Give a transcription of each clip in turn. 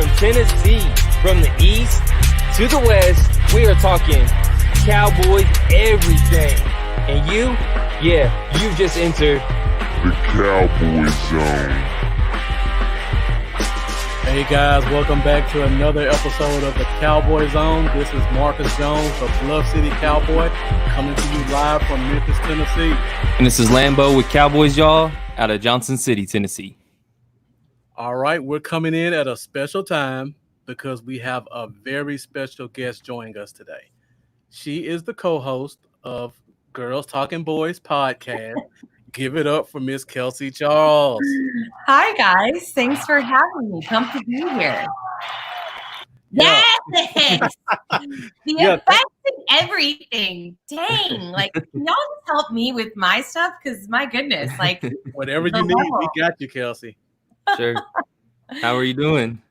from Tennessee, from the east to the west, we are talking Cowboys everything. And you've just entered the Cowboy Zone. Hey guys, welcome back to another episode of the Cowboy Zone. This is Marcus Jones, the Bluff City Cowboy, coming to you live from Memphis, Tennessee. And this is Lambo with Cowboys Y'all out of Johnson City, Tennessee. All right, we're coming in at a special time because we have a very special guest joining us today. She is the co-host of Girls Talking Boys podcast. Give it up for Miss Kelsey Charles. Hi, guys. Thanks for having me. Come to be here. Yeah. Yes! The effects and everything. Dang. Like, can y'all just help me with my stuff? Because, my goodness, like. Whatever you need, we got you, Kelsey. Sure. How are you doing?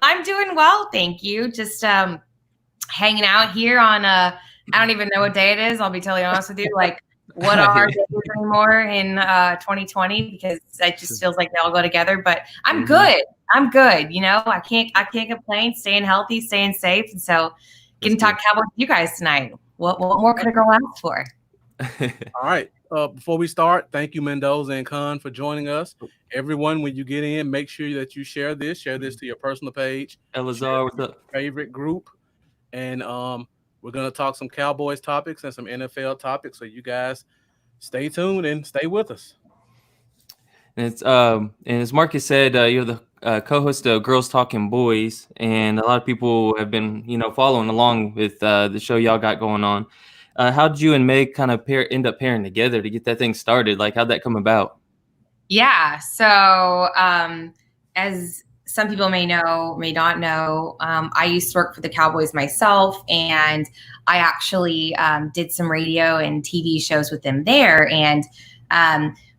I'm doing well, thank you. Just hanging out here on I don't even know what day it is. I'll be totally honest with you. Like, what are days anymore in 2020? Because it just feels like they all go together. But I'm good. I'm good. You know, I can't complain. Staying healthy, staying safe, and so getting to talk Cowboys with you guys tonight. What more could I go ask for? All right. Before we start, thank you, Mendoza and Khan, for joining us. Everyone, when you get in, make sure that you share this to your personal page. Elazar, what's up? Favorite group. And we're going to talk some Cowboys topics and some NFL topics. So you guys stay tuned and stay with us. And it's and as Marcus said, you're the co-host of Girls Talking Boys, and a lot of people have been, following along with the show y'all got going on. How did you and Meg kind of end up pairing together to get that thing started? Like, how'd that come about? Yeah. So as some people may know, may not know, I used to work for the Cowboys myself, and I actually did some radio and TV shows with them there. And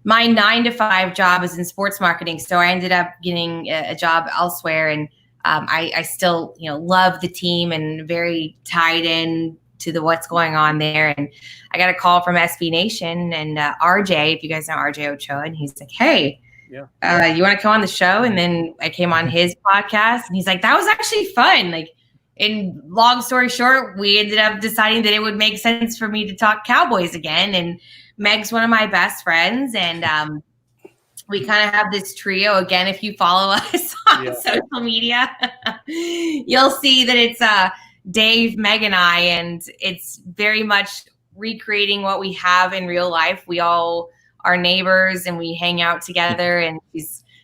my 9-to-5 job is in sports marketing, so I ended up getting a job elsewhere, and I still, love the team and very tied in to what's going on there. And I got a call from SB Nation and RJ, if you guys know RJ Ochoa, and he's like, hey, you want to come on the show? And then I came on his podcast, and he's like, that was actually fun. Like, in long story short, we ended up deciding that it would make sense for me to talk Cowboys again. And Meg's one of my best friends, and we kind of have this trio. Again, if you follow us on social media, you'll see that it's Dave, Meg, and I, and it's very much recreating what we have in real life. We all are neighbors and we hang out together. And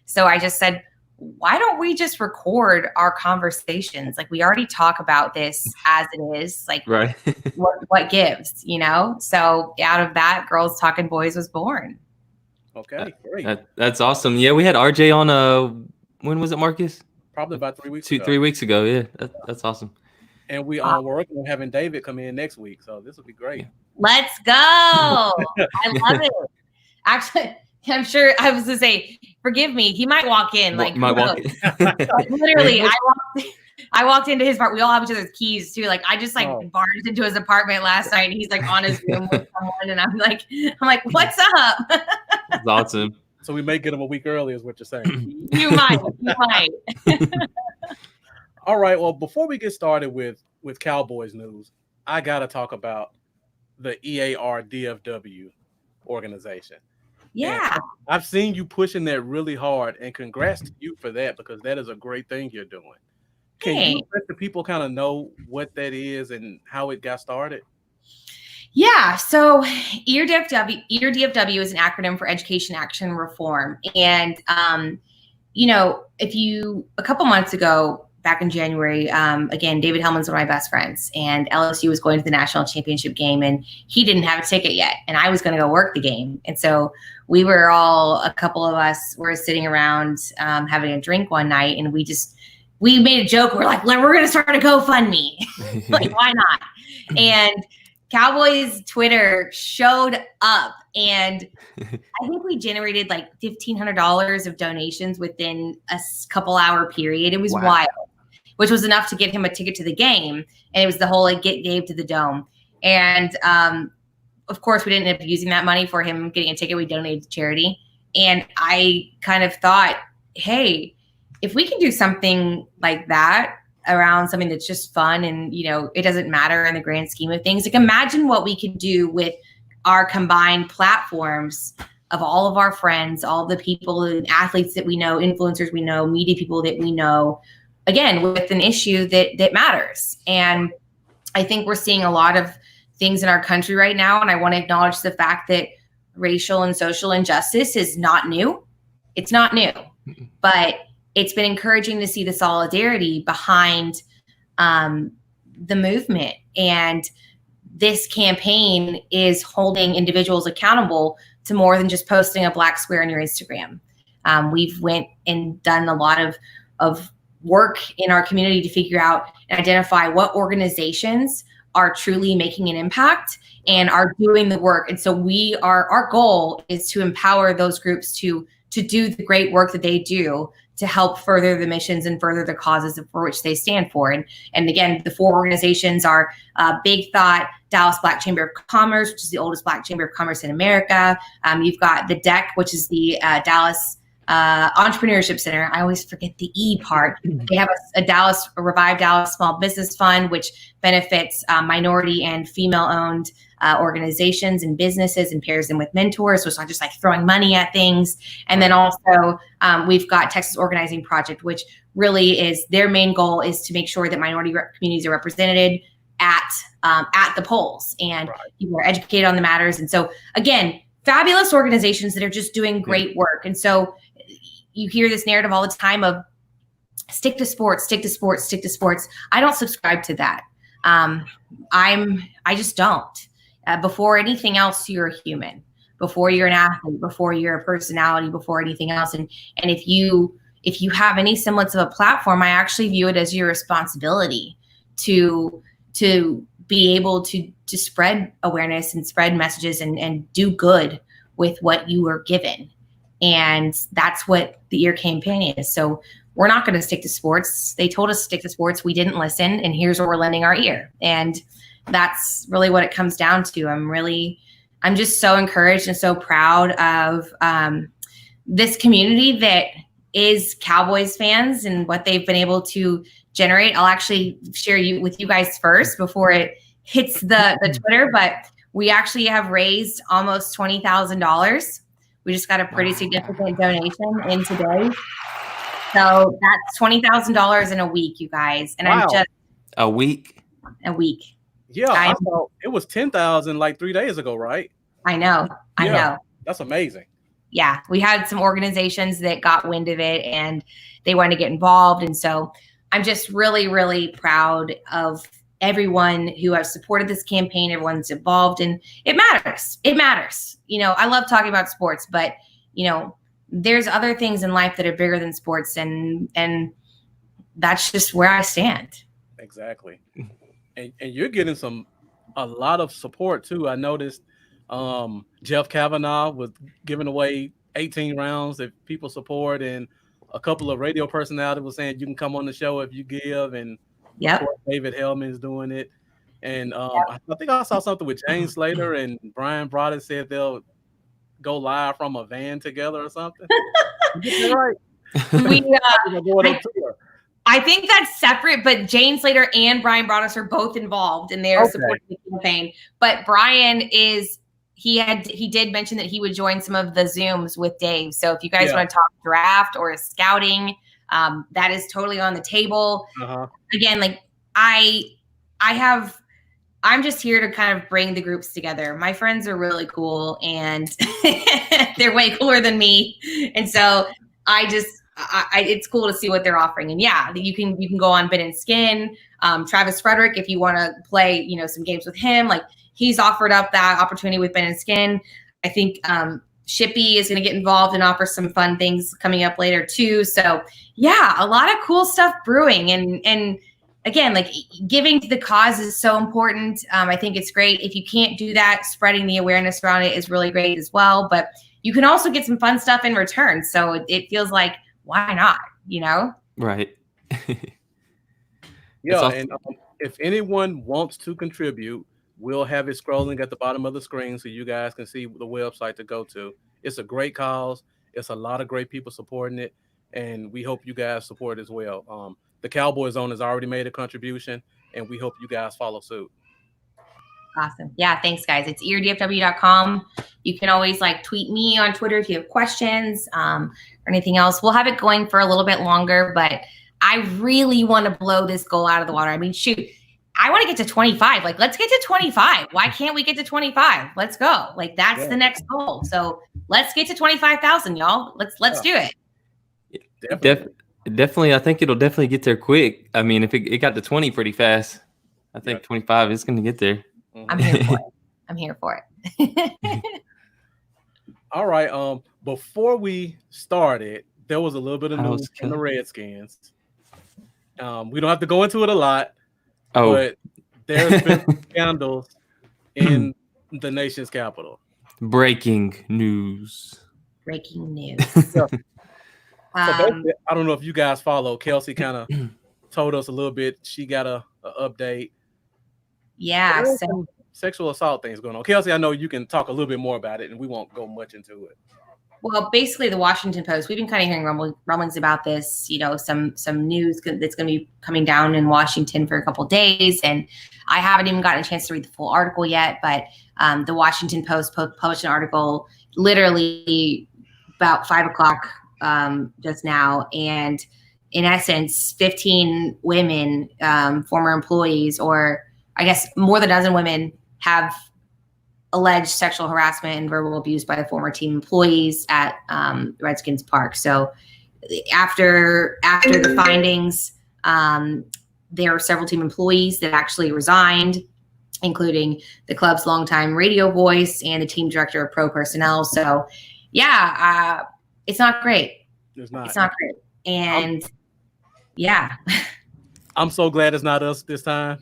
so I just said, why don't we just record our conversations? Like, we already talk about this as it is, like, right. what gives, So out of that, Girls Talking Boys was born. Okay, great. That's awesome. Yeah, we had RJ on, when was it, Marcus? Probably about 3 weeks ago. 3 weeks ago, yeah. That's awesome. And we're working on having David come in next week, so this will be great. Let's go. I love it. Actually, I'm sure I was going to say, forgive me, he might walk in. Like, literally, I walked into his part. We all have each other's keys too. Like, I just barged into his apartment last night, and he's like on his room with someone, and I'm like, what's up? That's awesome. So we may get him a week early, is what you're saying. You might. All right. Well, before we get started with Cowboys news, I got to talk about the EAR DFW organization. Yeah. And I've seen you pushing that really hard, and congrats to you for that, because that is a great thing you're doing. Can you let the people kind of know what that is and how it got started? Yeah. So EAR-DFW is an acronym for Education Action Reform. And, a couple months ago, back in January, again, David Hellman's one of my best friends, and LSU was going to the national championship game, and he didn't have a ticket yet, and I was going to go work the game. And so we were a couple of us were sitting around having a drink one night, and we made a joke. We're like, we're going to start a GoFundMe. Like, why not? And Cowboys Twitter showed up, and I think we generated like $1,500 of donations within a couple hour period. It was wild, which was enough to get him a ticket to the game. And it was the whole get Dave to the Dome. And of course, we didn't end up using that money for him getting a ticket. We donated to charity. And I kind of thought, hey, if we can do something like that around something that's just fun and, it doesn't matter in the grand scheme of things, like imagine what we could do with our combined platforms of all of our friends, all the people and athletes that we know, influencers we know, media people that we know, again, with an issue that matters. And I think we're seeing a lot of things in our country right now. And I want to acknowledge the fact that racial and social injustice is not new. It's not new, but it's been encouraging to see the solidarity behind the movement. And this campaign is holding individuals accountable to more than just posting a black square on your Instagram. We've went and done a lot of work in our community to figure out and identify what organizations are truly making an impact and are doing the work. And so our goal is to empower those groups to do the great work that they do to help further the missions and further the causes for which they stand for. And again, the 4 organizations are Big Thought, Dallas Black Chamber of Commerce, which is the oldest Black Chamber of Commerce in America. You've got the DEC, which is the Dallas Entrepreneurship Center. I always forget the E part. They have a Revive Dallas Small Business Fund, which benefits minority and female-owned organizations and businesses and pairs them with mentors. So it's not just like throwing money at things. And then also we've got Texas Organizing Project, which really is their main goal is to make sure that minority communities are represented at the polls and people are educated on the matters. And so again, fabulous organizations that are just doing great work. And so you hear this narrative all the time of stick to sports, stick to sports, stick to sports. I don't subscribe to that. I just don't. Before anything else, you're a human. Before you're an athlete, before you're a personality, before anything else. And if you have any semblance of a platform, I actually view it as your responsibility to be able to spread awareness and spread messages and do good with what you were given. And that's what the EAR campaign is. So we're not going to stick to sports. They told us to stick to sports. We didn't listen. And here's where we're lending our ear. And that's really what it comes down to. I'm just so encouraged and so proud of this community that is Cowboys fans and what they've been able to generate. I'll actually share with you guys first before it hits the Twitter, but we actually have raised almost $20,000. We just got a pretty significant donation in today. So that's $20,000 in a week, you guys. And I'm just a week. Yeah, I saw it was 10,000 like 3 days ago, right? I know. That's amazing. Yeah, we had some organizations that got wind of it and they wanted to get involved. And so I'm just really, really proud of everyone who has supported this campaign, everyone's involved, and it matters. It matters. I love talking about sports, but there's other things in life that are bigger than sports, and that's just where I stand. Exactly. And you're getting a lot of support too. I noticed Jeff Kavanaugh was giving away 18 rounds that people support, and a couple of radio personalities were saying you can come on the show if you give, and David Hellman's doing it. And I think I saw something with Jane Slater and Brian Broaddus said they'll go live from a van together or something. Right. I think that's separate, but Jane Slater and Brian Broaddus are both involved in their supporting the campaign. But Brian he did mention that he would join some of the Zooms with Dave. So if you guys want to talk draft or scouting, that is totally on the table. Again, like I'm just here to kind of bring the groups together. My friends are really cool and they're way cooler than me. And so it's cool to see what they're offering. And you can go on Bin and Skin. Travis Frederick, if you want to play, some games with him, like he's offered up that opportunity with Bin and Skin. I think Shippy is going to get involved and offer some fun things coming up later too. So a lot of cool stuff brewing. And again, like giving to the cause is so important. I think it's great. If you can't do that, spreading the awareness around it is really great as well. But you can also get some fun stuff in return. So it feels like, why not? Right. And if anyone wants to contribute, we'll have it scrolling at the bottom of the screen so you guys can see the website to go to. It's a great cause. It's a lot of great people supporting it. and we hope you guys support as well. The Cowboy Zone has already made a contribution, and we hope you guys follow suit. Awesome. Yeah, thanks, guys. It's eardfw.com. You can always tweet me on Twitter if you have questions or anything else. We'll have it going for a little bit longer, but I really want to blow this goal out of the water. I mean, shoot, I want to get to 25. Let's get to 25. Why can't we get to 25? Let's go. That's the next goal. So let's get to 25,000, y'all. Let's do it. Definitely. I think it'll definitely get there quick. I mean, if it got to 20 pretty fast, I think 25 is going to get there. I'm here for it. I'm here for it. All right. Before we started, there was a little bit of news from the Redskins. We don't have to go into it a lot, but there's been scandals in the nation's capital. Breaking news. Breaking news. So basically, I don't know if you guys follow. Kelsey kind of told us a little bit. She got a update. Yeah. Some sexual assault things going on. Kelsey, I know you can talk a little bit more about it, and we won't go much into it. Well, basically, the Washington Post, we've been kind of hearing rumblings about this, some news that's going to be coming down in Washington for a couple of days. And I haven't even gotten a chance to read the full article yet, but the Washington Post published an article literally about 5 o'clock just now. And in essence, 15 women, former employees, or I guess more than a dozen women, have alleged sexual harassment and verbal abuse by the former team employees at Redskins Park. So after the findings, there are several team employees that actually resigned, including the club's longtime radio voice and the team director of pro personnel. So it's not great. It's not great. And I'm so glad it's not us this time.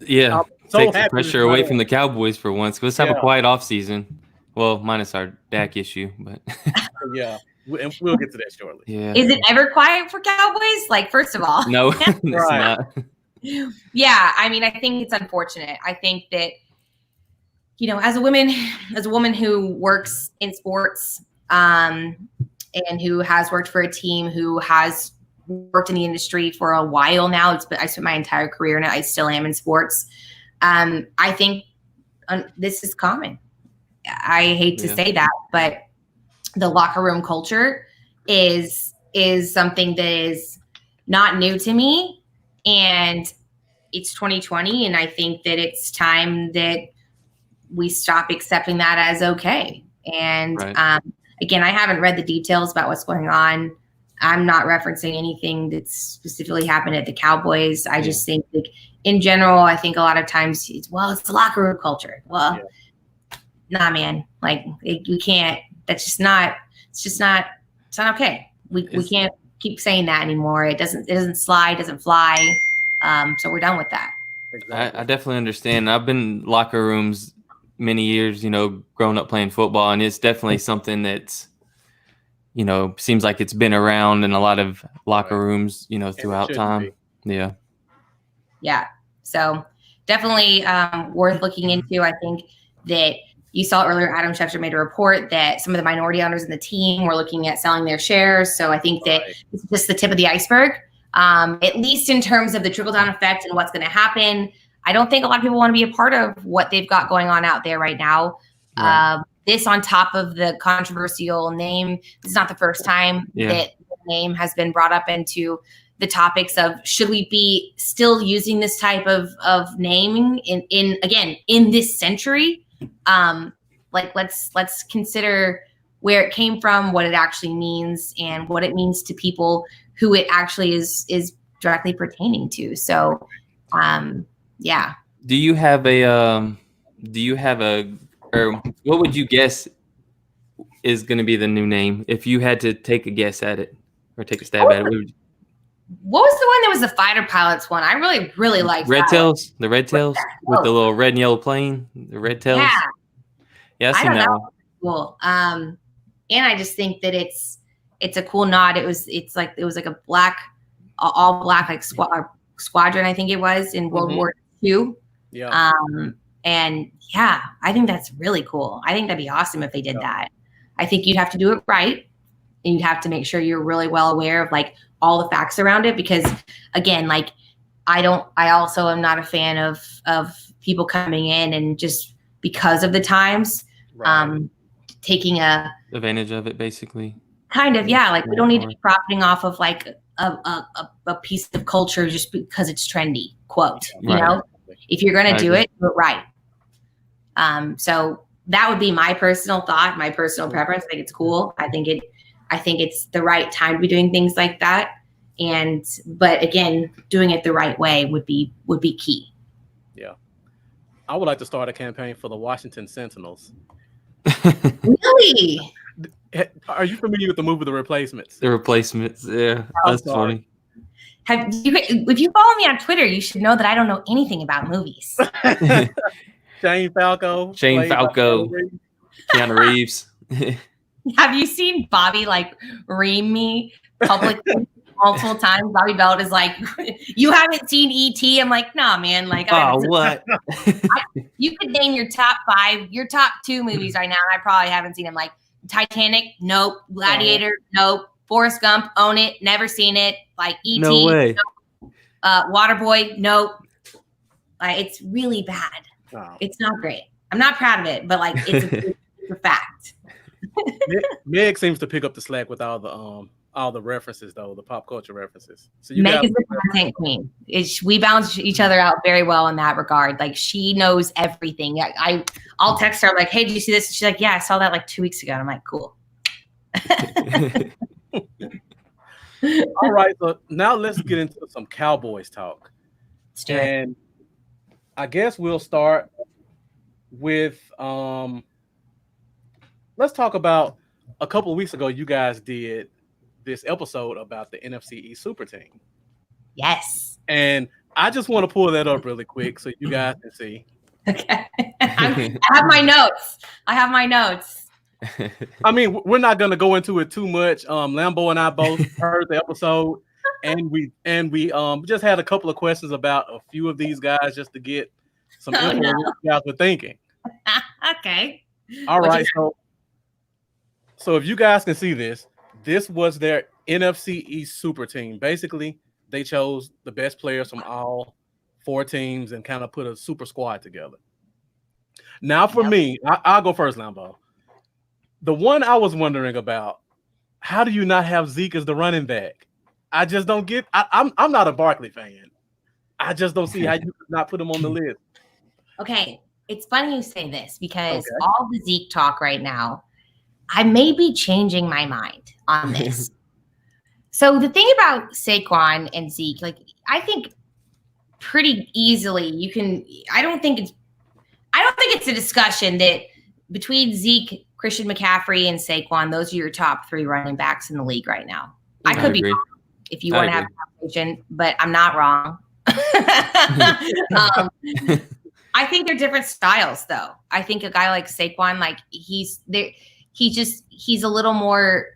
Yeah. So Take the pressure away from the Cowboys for once. Let's have a quiet off season. Well, minus our Dak issue, but and we'll get to that shortly. Yeah. Is it ever quiet for Cowboys? First of all, no, it's not. Yeah, I mean, I think it's unfortunate. I think that as a woman who works in sports, and who has worked for a team, who has worked in the industry for a while now. I spent my entire career, and I still am in sports. I think this is common. I hate to say that, but the locker room culture is something that is not new to me, and it's 2020. And I think that it's time that we stop accepting that as okay. And, again, I haven't read the details about what's going on. I'm not referencing anything that's specifically happened at the Cowboys. I just think in general, I think a lot of times it's the locker room culture. Well, nah, man, we can't, it's not okay. We can't keep saying that anymore. It doesn't slide, doesn't fly. So we're done with that. Exactly. I definitely understand. I've been in locker rooms many years, growing up playing football, and it's definitely something that's, seems like it's been around in a lot of locker rooms, throughout time. Yeah. Yeah. So definitely worth looking into. I think that you saw earlier, Adam Schefter made a report that some of the minority owners in the team were looking at selling their shares. So I think that it's just the tip of the iceberg, at least in terms of the trickle-down effect and what's going to happen. I don't think a lot of people want to be a part of what they've got going on out there right now. Right. This on top of the controversial name. This is not the first time that the name has been brought up into the topics of should we be still using this type of naming in this century? Let's consider where it came from, what it actually means, and what it means to people who it actually is directly pertaining to. So, Do you have or what would you guess is going to be the new name if you had to take a guess at it or take a stab at it? What was the one that was the fighter pilots one? I really, really liked Red that Tails, the Red Tails with the little red and yellow plane, the Red Tails. Yeah, I seen that one. Cool. And I just think that it's a cool nod. It was like a black, all black squadron. I think it was in World War II. Yeah. And I think that's really cool. I think that'd be awesome if they did that. I think you'd have to do it right. and you have to make sure you're really well aware of like all the facts around it, because again, like I also am not a fan of people coming in and just because of the times, taking a advantage of it, basically. Kind of, yeah. Like we don't need to be profiting off of like a piece of culture just because it's trendy. Quote, you know, if you're gonna do it right. So that would be my personal thought, my personal preference. I think it's cool. I think it's the right time to be doing things like that. But again, doing it the right way would be key. Yeah. I would like to start a campaign for the Washington Sentinels. Really? Are you familiar with the movie The Replacements? The Replacements, yeah. That's funny. If you follow me on Twitter, you should know that I don't know anything about movies. Shane Falco, Keanu Reeves. Have you seen Bobby like ream me publicly multiple times? Bobby Belt is like, you haven't seen E.T.? I'm like, nah, man. Like, what? You could name your top 5, your top 2 movies right now, and I probably haven't seen them. Like Titanic, nope. Gladiator, nope. Forrest Gump, own it, never seen it. Like E.T., no way. Nope. Waterboy, nope. It's really bad. Oh. It's not great. I'm not proud of it, but like it's a fact. Meg seems to pick up the slack with all the references, though, the pop culture references. So Meg is the content queen. We balance each other out very well in that regard. Like she knows everything. I'll text her like, "Hey, did you see this?" She's like, "Yeah, I saw that like 2 weeks ago." And I'm like, "Cool." All right, so now let's get into some Cowboys talk. Let's do it. And I guess we'll start with let's talk about a couple of weeks ago. You guys did this episode about the NFC East Super Team. Yes. And I just want to pull that up really quick so you guys can see. Okay. I have my notes. I mean, we're not going to go into it too much. Lambo and I both heard the episode, and we just had a couple of questions about a few of these guys just to get some info on what you guys were thinking. Okay. All right. So if you guys can see this was their NFC East Super Team. Basically, they chose the best players from all 4 teams and kind of put a super squad together. Now, for me, I'll go first, Lambo. The one I was wondering about, how do you not have Zeke as the running back? I just don't get. I'm not a Barkley fan. I just don't see how you could not put him on the list. Okay, it's funny you say this because all the Zeke talk right now, I may be changing my mind on this. So the thing about Saquon and Zeke, like I think pretty easily you can. I don't think it's a discussion that between Zeke, Christian McCaffrey, and Saquon, those are your top 3 running backs in the league right now. I could be wrong if you want to have a conversation, but I'm not wrong. I think they're different styles, though. I think a guy like Saquon, like he's a little more.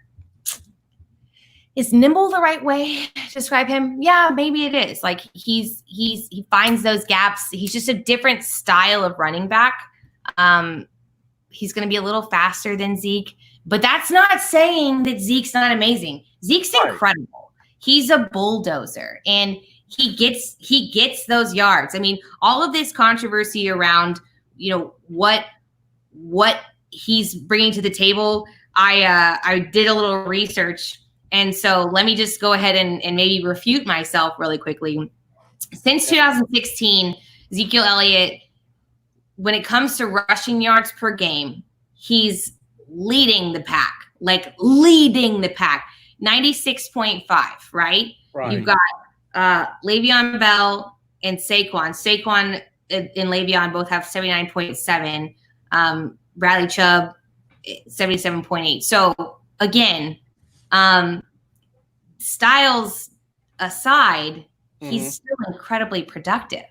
Is nimble the right way to describe him? Yeah, maybe it is. Like he finds those gaps. He's just a different style of running back. He's going to be a little faster than Zeke, but that's not saying that Zeke's not amazing. Zeke's incredible. He's a bulldozer, and he gets those yards. I mean, all of this controversy around, what he's bringing to the table. I did a little research, and so let me just go ahead and maybe refute myself really quickly. Since 2016, Ezekiel Elliott, when it comes to rushing yards per game, he's leading the pack, 96.5, right? You've got Le'Veon Bell and Saquon. Saquon and Le'Veon both have 79.7. Bradley Chubb, 77.8. So again, styles aside, he's still incredibly productive.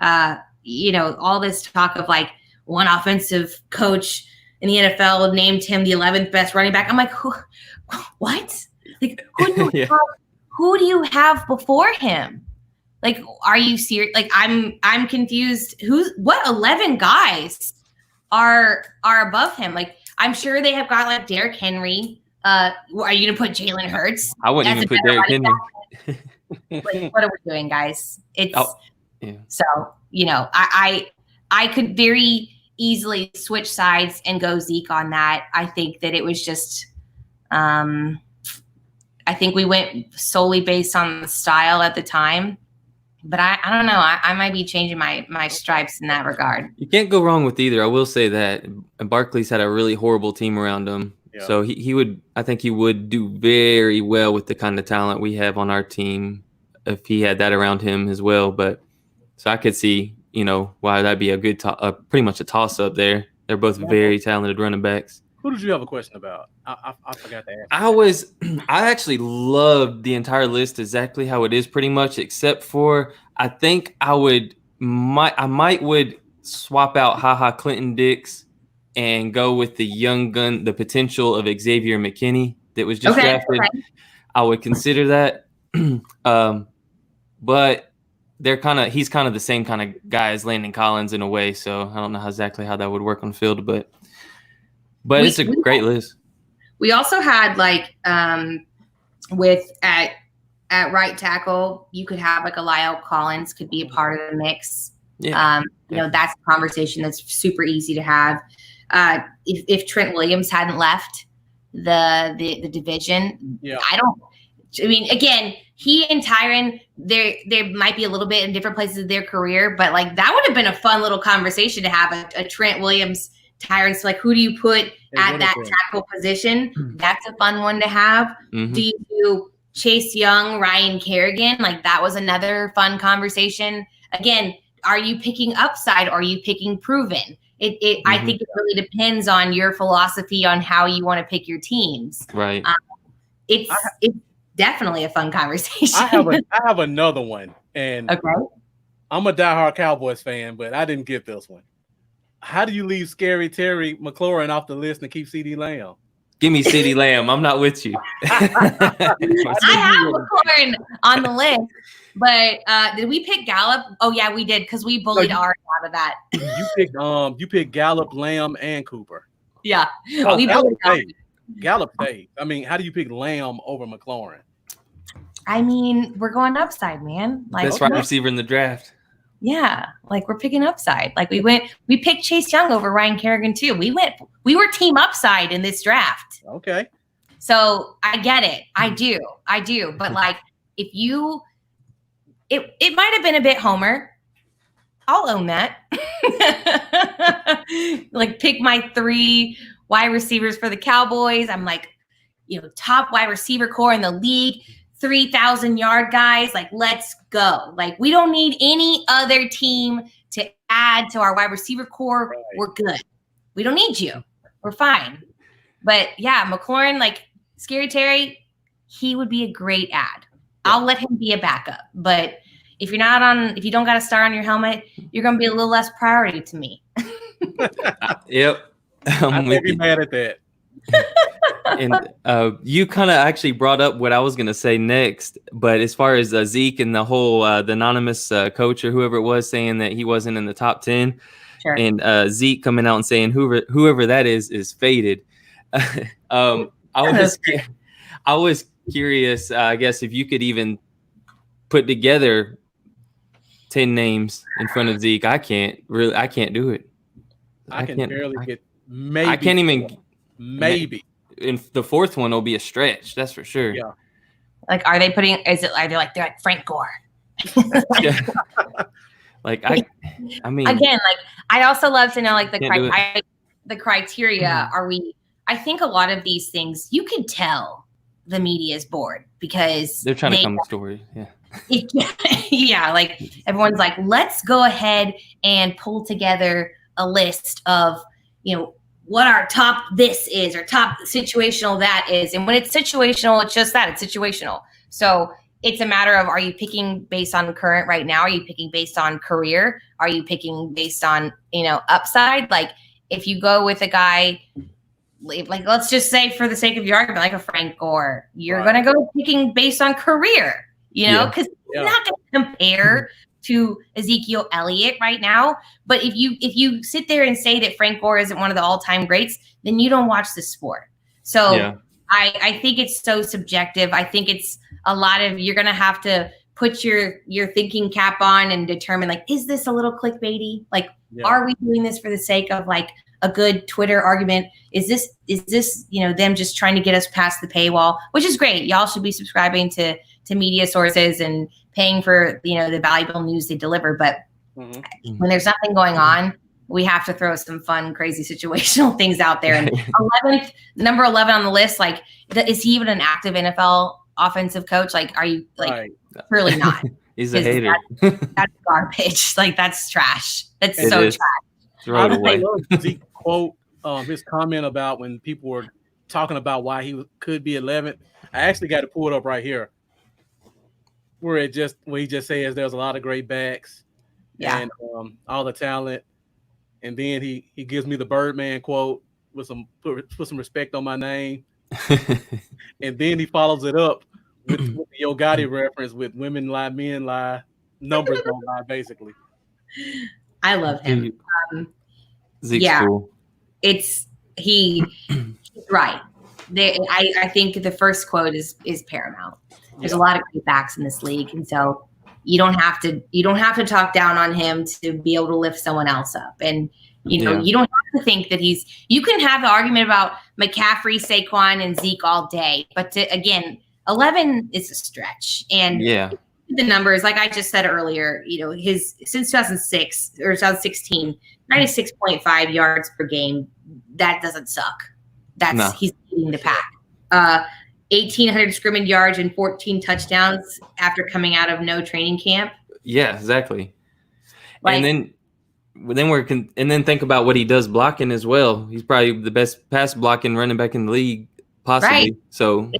All this talk of like one offensive coach in the NFL named him the 11th best running back. I'm like, what? Like, who do you have before him? Like, are you serious? Like, I'm confused. What 11 guys are above him? Like, I'm sure they have got like Derrick Henry. Are you gonna put Jalen Hurts? I wouldn't even put Derrick Henry. Like, what are we doing, guys? It's yeah. So, I could very easily switch sides and go Zeke on that. I think that it was just I think we went solely based on the style at the time. But I don't know. I might be changing my stripes in that regard. You can't go wrong with either. I will say that Barkley's had a really horrible team around him. Yeah. So I think he would do very well with the kind of talent we have on our team if he had that around him as well. But so I could see, why that'd be a good, pretty much a toss up there. They're both very talented running backs. Who did you have a question about? I forgot to ask. I actually loved the entire list exactly how it is pretty much, except for I think I might swap out HaHa Clinton Dix and go with the young gun, the potential of Xavier McKinney that was just drafted. Okay. I would consider that. But he's kind of the same kind of guy as Landon Collins in a way. So I don't know exactly how that would work on field, but it's a great list. We also had with at right tackle, you could have like a Lyle Collins could be a part of the mix. Yeah. That's a conversation that's super easy to have. If Trent Williams hadn't left the division, again, he and Tyron, they might be a little bit in different places of their career, but like that would have been a fun little conversation to have a Trent Williams, Tyron. So like, who do you put at that tackle position? That's a fun one to have. Mm-hmm. Do you do Chase Young, Ryan Kerrigan? Like that was another fun conversation. Again, are you picking upside or are you picking proven? Mm-hmm. I think it really depends on your philosophy on how you want to pick your teams. Right. It's definitely a fun conversation. I have another one, and I'm a diehard Cowboys fan, but I didn't get this one. How do you leave Scary Terry McLaurin off the list and keep CeeDee Lamb? Give me CeeDee Lamb. I'm not with you. I have McLaurin on the list, but did we pick Gallup? Oh yeah, we did because we bullied Ari out of that. You picked Gallup, Lamb, and Cooper. Yeah, we bullied Gallup. I mean, how do you pick Lamb over McLaurin? I mean, we're going upside, man. Like best wide receiver in the draft. Yeah, like we're picking upside. Like we picked Chase Young over Ryan Kerrigan too. We were team upside in this draft. Okay. So I get it. I do. But like if it might have been a bit Homer. I'll own that. Like pick my 3 wide receivers for the Cowboys. I'm like, top wide receiver core in the league. 3,000-yard guys, like let's go. Like we don't need any other team to add to our wide receiver core. Right. We're good. We don't need you. We're fine. But yeah, McLaurin, like Scary Terry, he would be a great add. I'll let him be a backup. But if you don't got a star on your helmet, you're gonna be a little less priority to me. Yep. I'm gonna be mad at that. And you kind of actually brought up what I was going to say next, but as far as Zeke and the whole the anonymous coach or whoever it was saying that he wasn't in the top 10, sure. And Zeke coming out and saying whoever that is faded. I was curious, I guess, if you could even put together 10 names in front of Zeke. I can't do it. I can barely get maybe. I can't even. Maybe. And the 4th one will be a stretch, that's for sure. Yeah. Like, are they putting? They're like Frank Gore? Yeah. Like I mean, again, like I also love to know like the criteria. Are we? I think a lot of these things you can tell the media is bored because they're trying to come with stories. Yeah. Yeah, like everyone's like, let's go ahead and pull together a list of what our top this is or top situational that is. And when it's situational, it's just that. It's situational. So it's a matter of, are you picking based on current right now? Are you picking based on career? Are you picking based on, upside? Like if you go with a guy, like let's just say for the sake of your argument, like a Frank Gore, you're going to go picking based on career, because you're not going to compare to Ezekiel Elliott right now. But if you sit there and say that Frank Gore isn't one of the all-time greats, then you don't watch the sport. So Yeah. I think it's so subjective. I think it's a lot of, you're going to have to put your thinking cap on and determine, like, is this a little clickbaity? Like, are we doing this for the sake of like a good Twitter argument? Is this, them just trying to get us past the paywall, which is great. Y'all should be subscribing to media sources and paying for, the valuable news they deliver. But when there's nothing going on, we have to throw some fun, crazy situational things out there. And number 11 on the list, like, is he even an active NFL offensive coach? Like, are you like, Surely not. He's a hater. That's garbage. Like, that's trash. That's trash. I love Zeke quote his comment about when people were talking about why he could be 11th. I actually got to pull it up right here, where he just says there's a lot of great backs, and all the talent, and then he gives me the Birdman quote with put some respect on my name, and then he follows it up with the Yo Gotti reference with women lie, men lie, numbers don't lie, basically. I love him. Zeke's cool. He's right. I think the first quote is paramount. There's a lot of great backs in this league, and so you don't have to talk down on him to be able to lift someone else up. And you don't have to think that you can have the argument about McCaffrey, Saquon, and Zeke all day, but again, 11 is a stretch. And the numbers, like I just said earlier, his since 2006 or 2016, 96.5 yards per game. That doesn't suck. He's leading the pack. 1,800 scrimmage yards and 14 touchdowns after coming out of no training camp. Yeah, exactly. And then think about what he does blocking as well. He's probably the best pass blocking running back in the league, possibly. Right. So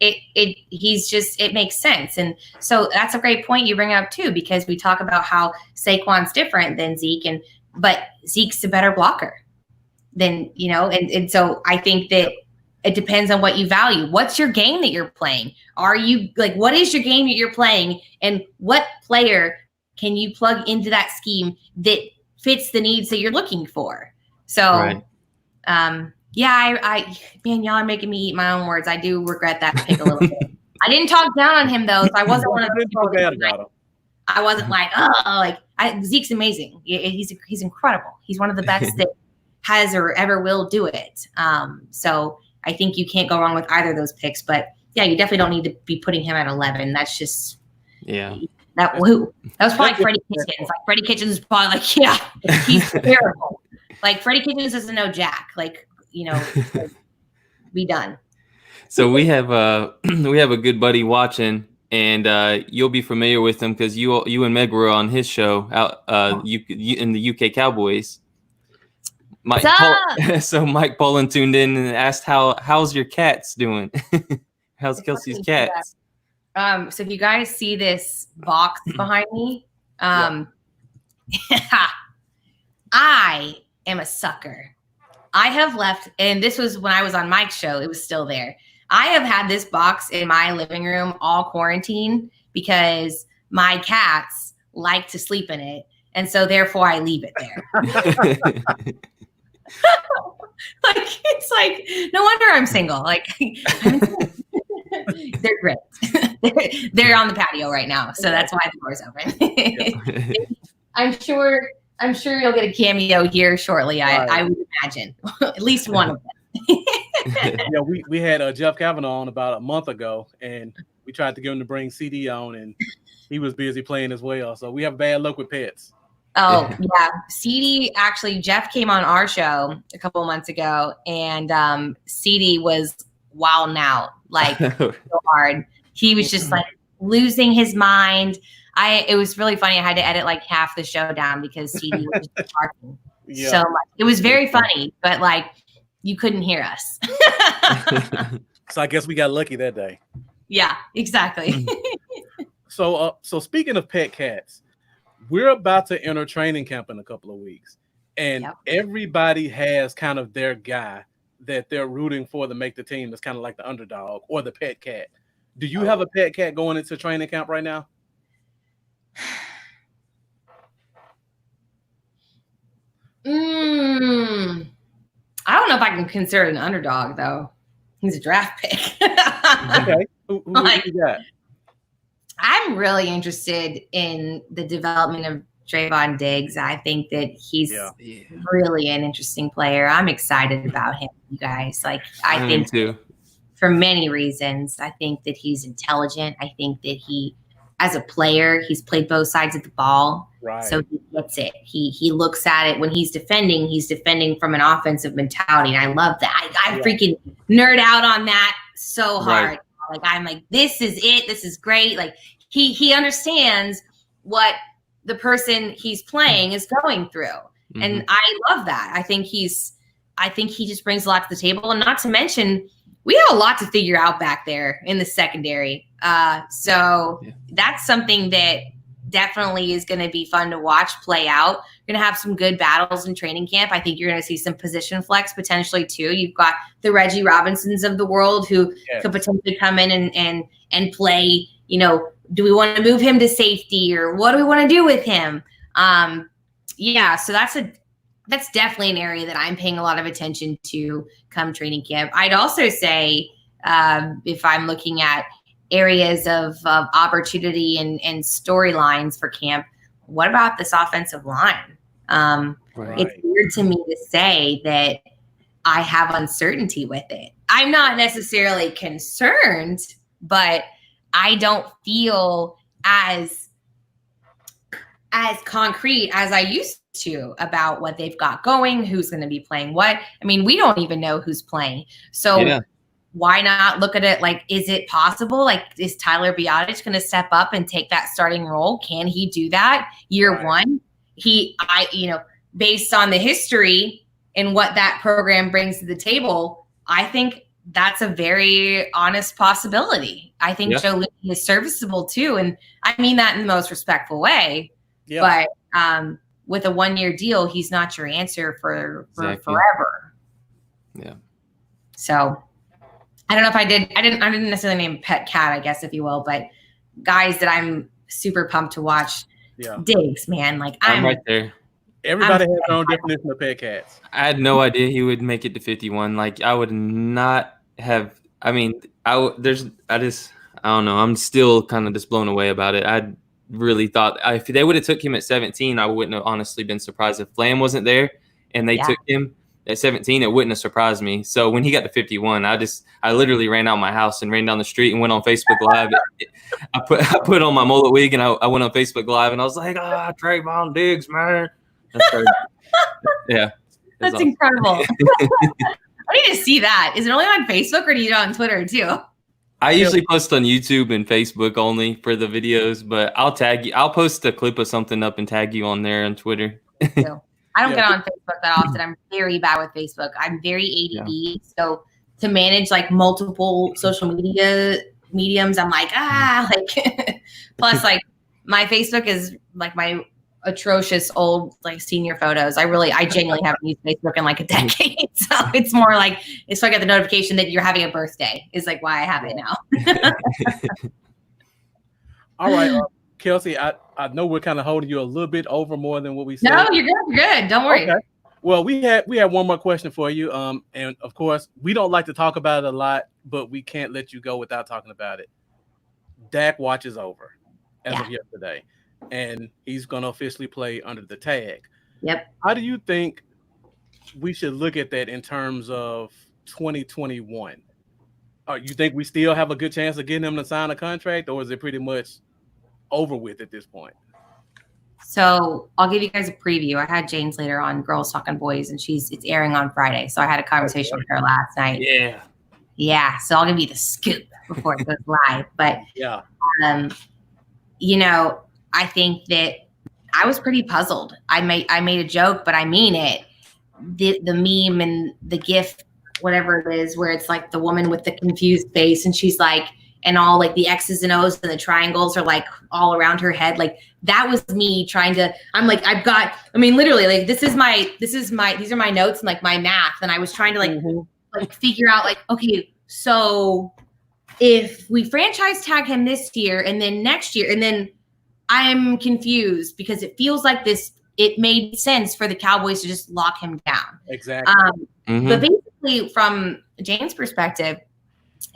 it makes sense. And so that's a great point you bring up too, because we talk about how Saquon's different than Zeke, but Zeke's a better blocker than, and so I think that it depends on what you value. What's your game that you're playing? Are you like, what is your game that you're playing, and what player can you plug into that scheme that fits the needs that you're looking for? So, man, y'all are making me eat my own words. I do regret that pick a little bit. I didn't talk down on him though, so I wasn't one of those people I wasn't like, Zeke's amazing. He's incredible. He's one of the best that has or ever will do it. So I think you can't go wrong with either of those picks. But yeah, you definitely don't need to be putting him at 11. That's just that was probably Freddie Kitchens. Like, Freddie Kitchens is probably like, he's terrible. Like, Freddie Kitchens doesn't know Jack. Like, be done. So we have a good buddy watching, and you'll be familiar with him because you and Meg were on his show out you in the UK Cowboys. Mike Pollan tuned in and asked how's your cats doing? How's Kelsey's cats? So if you guys see this box behind me, I am a sucker. I have left, and this was when I was on Mike's show, it was still there. I have had this box in my living room all quarantine because my cats like to sleep in it, and so therefore I leave it there. Like, it's like, no wonder I'm single. Like, they're great. They're on the patio right now, so that's why the door's open. I'm sure you'll get a cameo here shortly. I would imagine at least one of them. We had Jeff Kavanaugh on about a month ago, and we tried to get him to bring CD on, and he was busy playing as well. So we have bad luck with pets. Oh, yeah. CD, actually, Jeff came on our show a couple of months ago, and CD was wilding out, like, so hard. He was just, like, losing his mind. It was really funny. I had to edit, like, half the show down because CD was just barking so much. It was very funny, but, like, you couldn't hear us. So I guess we got lucky that day. Yeah, exactly. So speaking of pet cats, we're about to enter training camp in a couple of weeks, and everybody has kind of their guy that they're rooting for to make the team. That's kind of like the underdog or the pet cat. Do you have a pet cat going into training camp right now? know if I can consider it an underdog though. He's a draft pick. Okay. Who you got? I'm really interested in the development of Trayvon Diggs. I think that he's really an interesting player. I'm excited about him, you guys. Like, I think too. For many reasons. I think that he's intelligent. I think that he, as a player, he's played both sides of the ball. Right. So he gets it. He looks at it when he's defending from an offensive mentality. And I love that. I freaking nerd out on that so hard. Right. Like, I'm like, this is it. This is great. Like, he understands what the person he's playing is going through. Mm-hmm. And I love that. I think he just brings a lot to the table. And not to mention, we have a lot to figure out back there in the secondary. So that's something that definitely is going to be fun to watch play out. You're going to have some good battles in training camp. I think you're going to see some position flex potentially too. You've got the Reggie Robinsons of the world who could potentially come in and play, do we want to move him to safety or what do we want to do with him? So that's definitely an area that I'm paying a lot of attention to come training camp. I'd also say if I'm looking at areas of opportunity and storylines for camp, what about this offensive line? It's weird to me to say that I have uncertainty with it. I'm not necessarily concerned, but I don't feel as concrete as I used to about what they've got going, who's going to be playing what. I mean, we don't even know who's playing. So why not look at it like, is it possible? Like, is Tyler Biadasz going to step up and take that starting role? Can he do that year one? Based on the history and what that program brings to the table, I think that's a very honest possibility. I think Joe Looney is serviceable too. And I mean that in the most respectful way. Yeah. But with a 1-year deal, he's not your answer for forever. Yeah. So I don't know if I didn't necessarily name Pet Cat, I guess, if you will, but guys that I'm super pumped to watch. Diggs, man. Like, I'm right there. Everybody has their own definition of Pet Cats. I had no idea he would make it to 51. Like, I would not have. I mean, I don't know. I'm still kind of just blown away about it. I really thought if they would have took him at 17, I wouldn't have honestly been surprised. If Flam wasn't there and they took him at 17, it wouldn't have surprised me. So when he got to 51, I literally ran out my house and ran down the street and went on Facebook Live. I put on my mullet wig and I went on Facebook Live and I was like, Trayvon Diggs, man. That's crazy. Yeah. That's awesome. Incredible. I need to see that. Is it only on Facebook or do you do it on Twitter too? I usually post on YouTube and Facebook only for the videos, but I'll tag you. I'll post a clip of something up and tag you on there on Twitter. I don't get on Facebook that often. I'm very bad with Facebook. I'm very ADD. So to manage like multiple social media mediums, I'm like, plus like my Facebook is like my atrocious old like senior photos. I genuinely haven't used Facebook in like a decade. So it's more like it's like I get the notification that you're having a birthday is like why I have it now. All right. Kelsey, I know we're kind of holding you a little bit over more than what we said. No, you're good. You're good. Don't worry. Okay. Well, we have one more question for you. And of course, we don't like to talk about it a lot, but we can't let you go without talking about it. Dak watch is over as of yesterday, and he's going to officially play under the tag. Yep. How do you think we should look at that in terms of 2021? You think we still have a good chance of getting him to sign a contract, or is it pretty much over with at this point? So I'll give you guys a preview. I had Jane Slater on Girls Talking Boys, and it's airing on Friday. So I had a conversation with her last night. Yeah. So I'll give you the scoop before it goes live. But I think that I was pretty puzzled. I made a joke, but I mean it. The meme and the GIF, whatever it is, where it's like the woman with the confused face, and she's like, and all like the X's and O's and the triangles are like all around her head. Like that was me trying to, I'm like, literally like, these are my notes and like my math. And I was trying to like figure out like, okay, so if we franchise tag him this year and then next year, and then I'm confused because it feels like this it made sense for the Cowboys to just lock him down. Exactly. But basically, from Jane's perspective,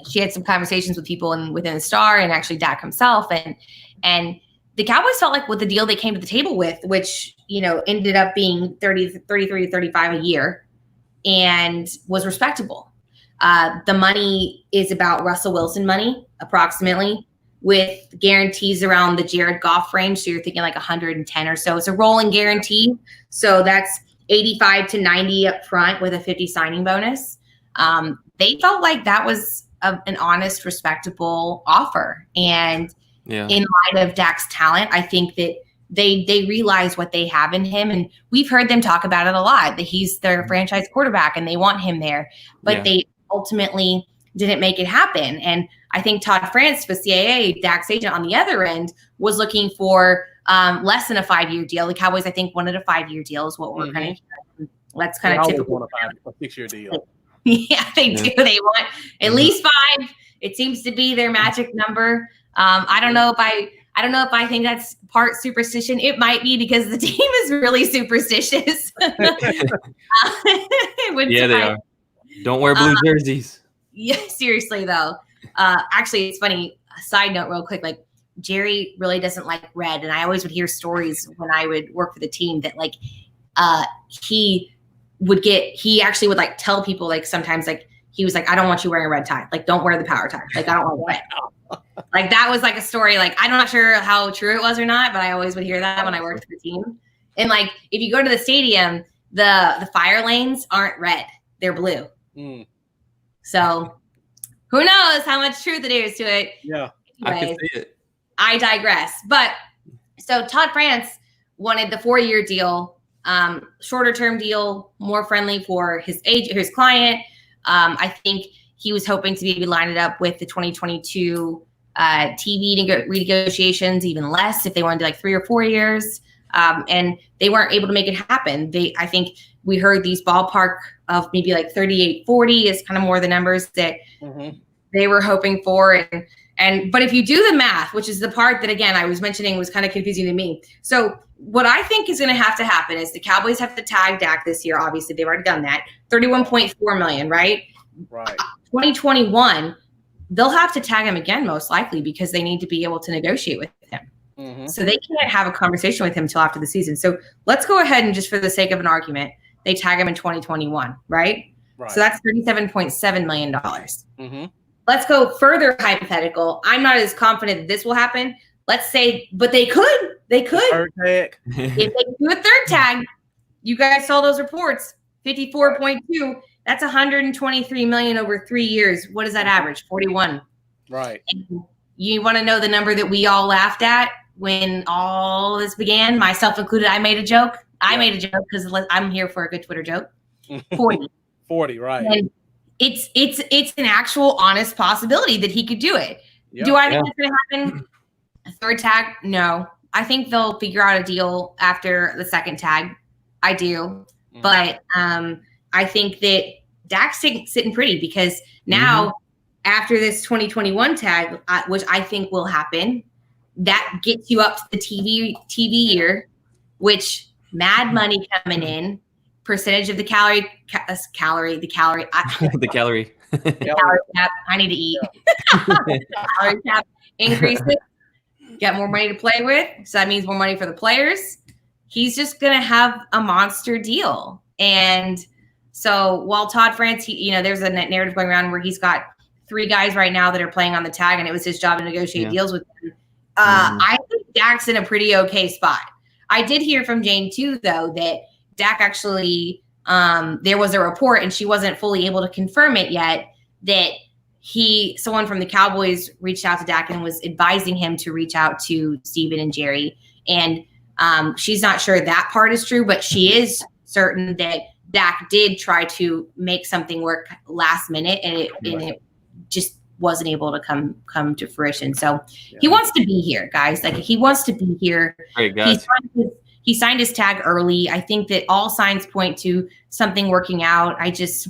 she had some conversations with people within the Star and actually Dak himself, and the Cowboys felt like with the deal they came to the table with, which ended up being 33 to 35 a year, and was respectable. The money is about Russell Wilson money, approximately, with guarantees around the Jared Goff range. So you're thinking like 110 or so. It's a rolling guarantee. So that's 85 to 90 up front with a 50 signing bonus. They felt like that was an honest, respectable offer. And in light of Dak's talent, I think that they realize what they have in him. And we've heard them talk about it a lot, that he's their franchise quarterback and they want him there. But they ultimately didn't make it happen. And I think Todd France with CAA, Dak's agent on the other end, was looking for less than a 5-year deal. The Cowboys, I think, wanted a 5-year deal is what we're kind of, that's kind of typical. A 6-year deal. Yeah, they do. They want at least 5. It seems to be their magic number. I don't know if I think that's part superstition. It might be because the team is really superstitious. They are. Don't wear blue jerseys. Yeah, seriously though. Actually, it's funny. Side note, real quick. Like Jerry really doesn't like red, and I always would hear stories when I would work for the team that like he actually would like tell people like sometimes like he was like, I don't want you wearing a red tie. Like, don't wear the power tie. Like, I don't want red. Like that was like a story. Like I'm not sure how true it was or not, but I always would hear that when I worked for the team. And like if you go to the stadium, the fire lanes aren't red; they're blue. So who knows how much truth it is to it? Yeah, anyways, I can see it. I digress. But so Todd France wanted the 4-year deal, shorter term deal, more friendly for his client. I think he was hoping to maybe line it up with the 2022 TV renegotiations, even less if they wanted to do like 3 or 4 years. And they weren't able to make it happen. I think we heard these ballpark of maybe like 38-40 is kind of more the numbers that they were hoping for. But if you do the math, which is the part that, again, I was mentioning was kind of confusing to me. So what I think is going to happen is the Cowboys have to tag Dak this year. Obviously, they've already done that. $31.4 million, right? Right. 2021, they'll have to tag him again, most likely, because they need to be able to negotiate with him. So they can't have a conversation with him until after the season. So let's go ahead and just for the sake of an argument, they tag him in 2021, right? So that's $37.7 million. Let's go further hypothetical. I'm not as confident that this will happen. Let's say, but they could. Third tag. If they do a third tag, you guys saw those reports, 54.2. That's $123 million over 3 years. What does that average? 41. Right. And you want to know the number that we all laughed at when all this began, myself included? I made a joke. I made a joke because I'm here for a good Twitter joke. 40. 40, right. And it's an actual honest possibility that he could do it. Yep. Do I think it's going to happen? A third tag? No. I think they'll figure out a deal after the second tag. I do. But I think that Dak's sitting pretty because now after this 2021 tag, which I think will happen, that gets you up to the TV year, which mad money coming in, percentage of the calorie cap. I need to eat. Calorie cap increases. Get more money to play with. So that means more money for the players. He's just going to have a monster deal. And so while Todd France, there's a narrative going around where he's got 3 guys right now that are playing on the tag, and it was his job to negotiate deals with them. I think Dak's in a pretty okay spot. I did hear from Jane too, though, that Dak actually, there was a report, and she wasn't fully able to confirm it yet, that someone from the Cowboys reached out to Dak and was advising him to reach out to Steven and Jerry. And she's not sure that part is true, but she is certain that Dak did try to make something work last minute, and it just wasn't able to come to fruition. So he wants to be here, guys. Like he wants to be here. Great guys. He signed his tag early. I think that all signs point to something working out. I just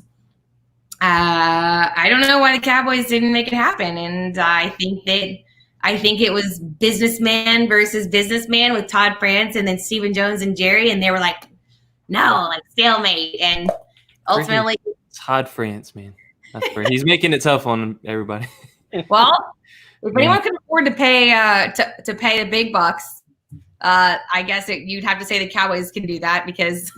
I don't know why the Cowboys didn't make it happen. And I think that I think it was businessman versus businessman with Todd France and then Stephen Jones and Jerry, and they were like, no, like stalemate. And ultimately, Todd France, man, that's great. He's making it tough on everybody. well, if anyone can afford to pay to pay the big bucks, I guess you'd have to say the Cowboys can do that because,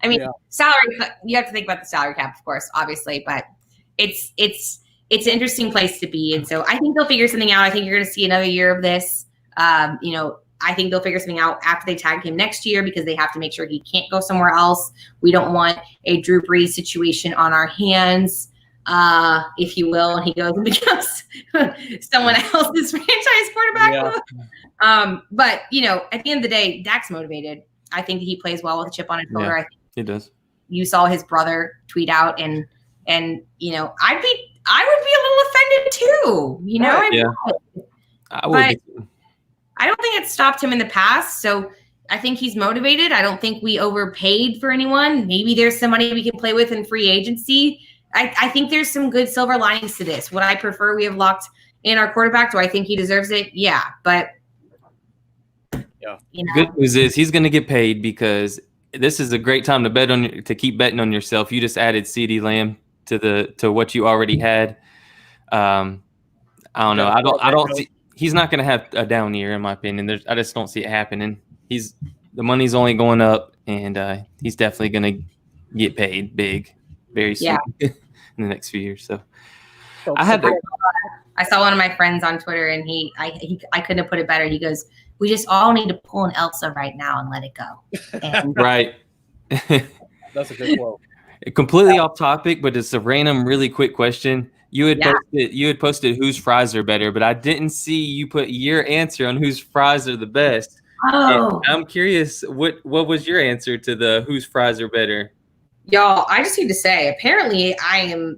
I mean, salary. You have to think about the salary cap, of course, obviously, but it's an interesting place to be, and so I think they'll figure something out. I think you're going to see another year of this. I think they'll figure something out after they tag him next year because they have to make sure he can't go somewhere else. We don't want a Drew Brees situation on our hands, if you will, and he goes and becomes someone else's franchise quarterback. Yeah. But, at the end of the day, Dak's motivated. I think he plays well with a chip on his shoulder. Yeah, I think he does. You saw his brother tweet out and I would be a little offended too, Right. I would. But I don't think it stopped him in the past. So I think he's motivated. I don't think we overpaid for anyone. Maybe there's some money we can play with in free agency. I think there's some good silver linings to this. Would I prefer we have locked in our quarterback? Do I think he deserves it? Yeah. But good news is he's going to get paid because this is a great time to keep betting on yourself. You just added CeeDee Lamb to what you already had. I don't know. I don't see. He's not going to have a down year, in my opinion. I just don't see it happening. The money's only going up, and he's definitely going to get paid big very soon in the next few years. So I saw one of my friends on Twitter, and I couldn't have put it better. He goes, "We just all need to pull an Elsa right now and let it go." And right. That's a good quote. Completely off topic, but it's a random, really quick question. You had posted whose fries are better, but I didn't see you put your answer on whose fries are the best. Oh, and I'm curious, what was your answer to the whose fries are better? Y'all, I just need to say, apparently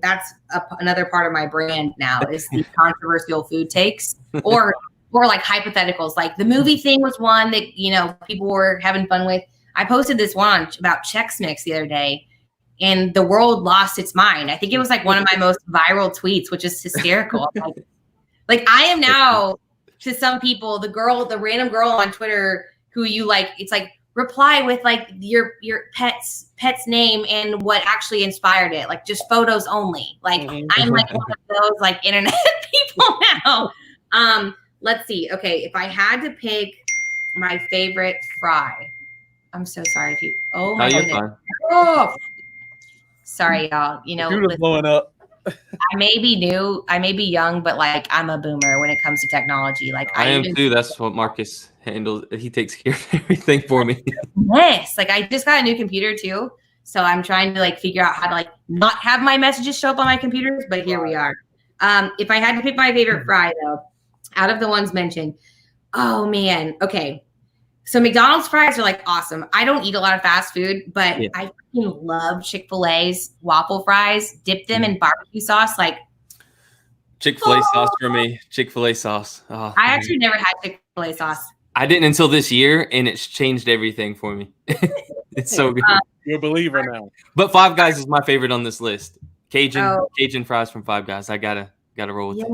that's another part of my brand now is the controversial food takes or like hypotheticals. Like the movie thing was one that, people were having fun with. I posted this one about Chex Mix the other day and the world lost its mind. I think it was like one of my most viral tweets, which is hysterical. like I am now to some people, the random girl on Twitter who you like, it's like, reply with like your pet's name and what actually inspired it, like just photos only. Like I'm like one of those like internet people now. Let's see. Okay, if I had to pick my favorite fry, I'm so sorry if you. Oh my goodness. Oh, sorry, y'all. Computer's blowing up. I may be new, I may be young, but like I'm a boomer when it comes to technology. Like I am too. That's what Marcus handles. He takes care of everything for me. Yes, like I just got a new computer too, so I'm trying to like figure out how to like not have my messages show up on my computers. But here we are. If I had to pick my favorite fry though, out of the ones mentioned, oh man, okay. So McDonald's fries are like awesome. I don't eat a lot of fast food, but I fucking love Chick-fil-A's waffle fries. Dip them in barbecue sauce, like Chick-fil-A sauce for me. Chick-fil-A sauce. Oh, I actually never had Chick-fil-A sauce. I didn't until this year, and it's changed everything for me. It's so good. You're a believer now. But Five Guys is my favorite on this list. Cajun fries from Five Guys. I gotta roll with it.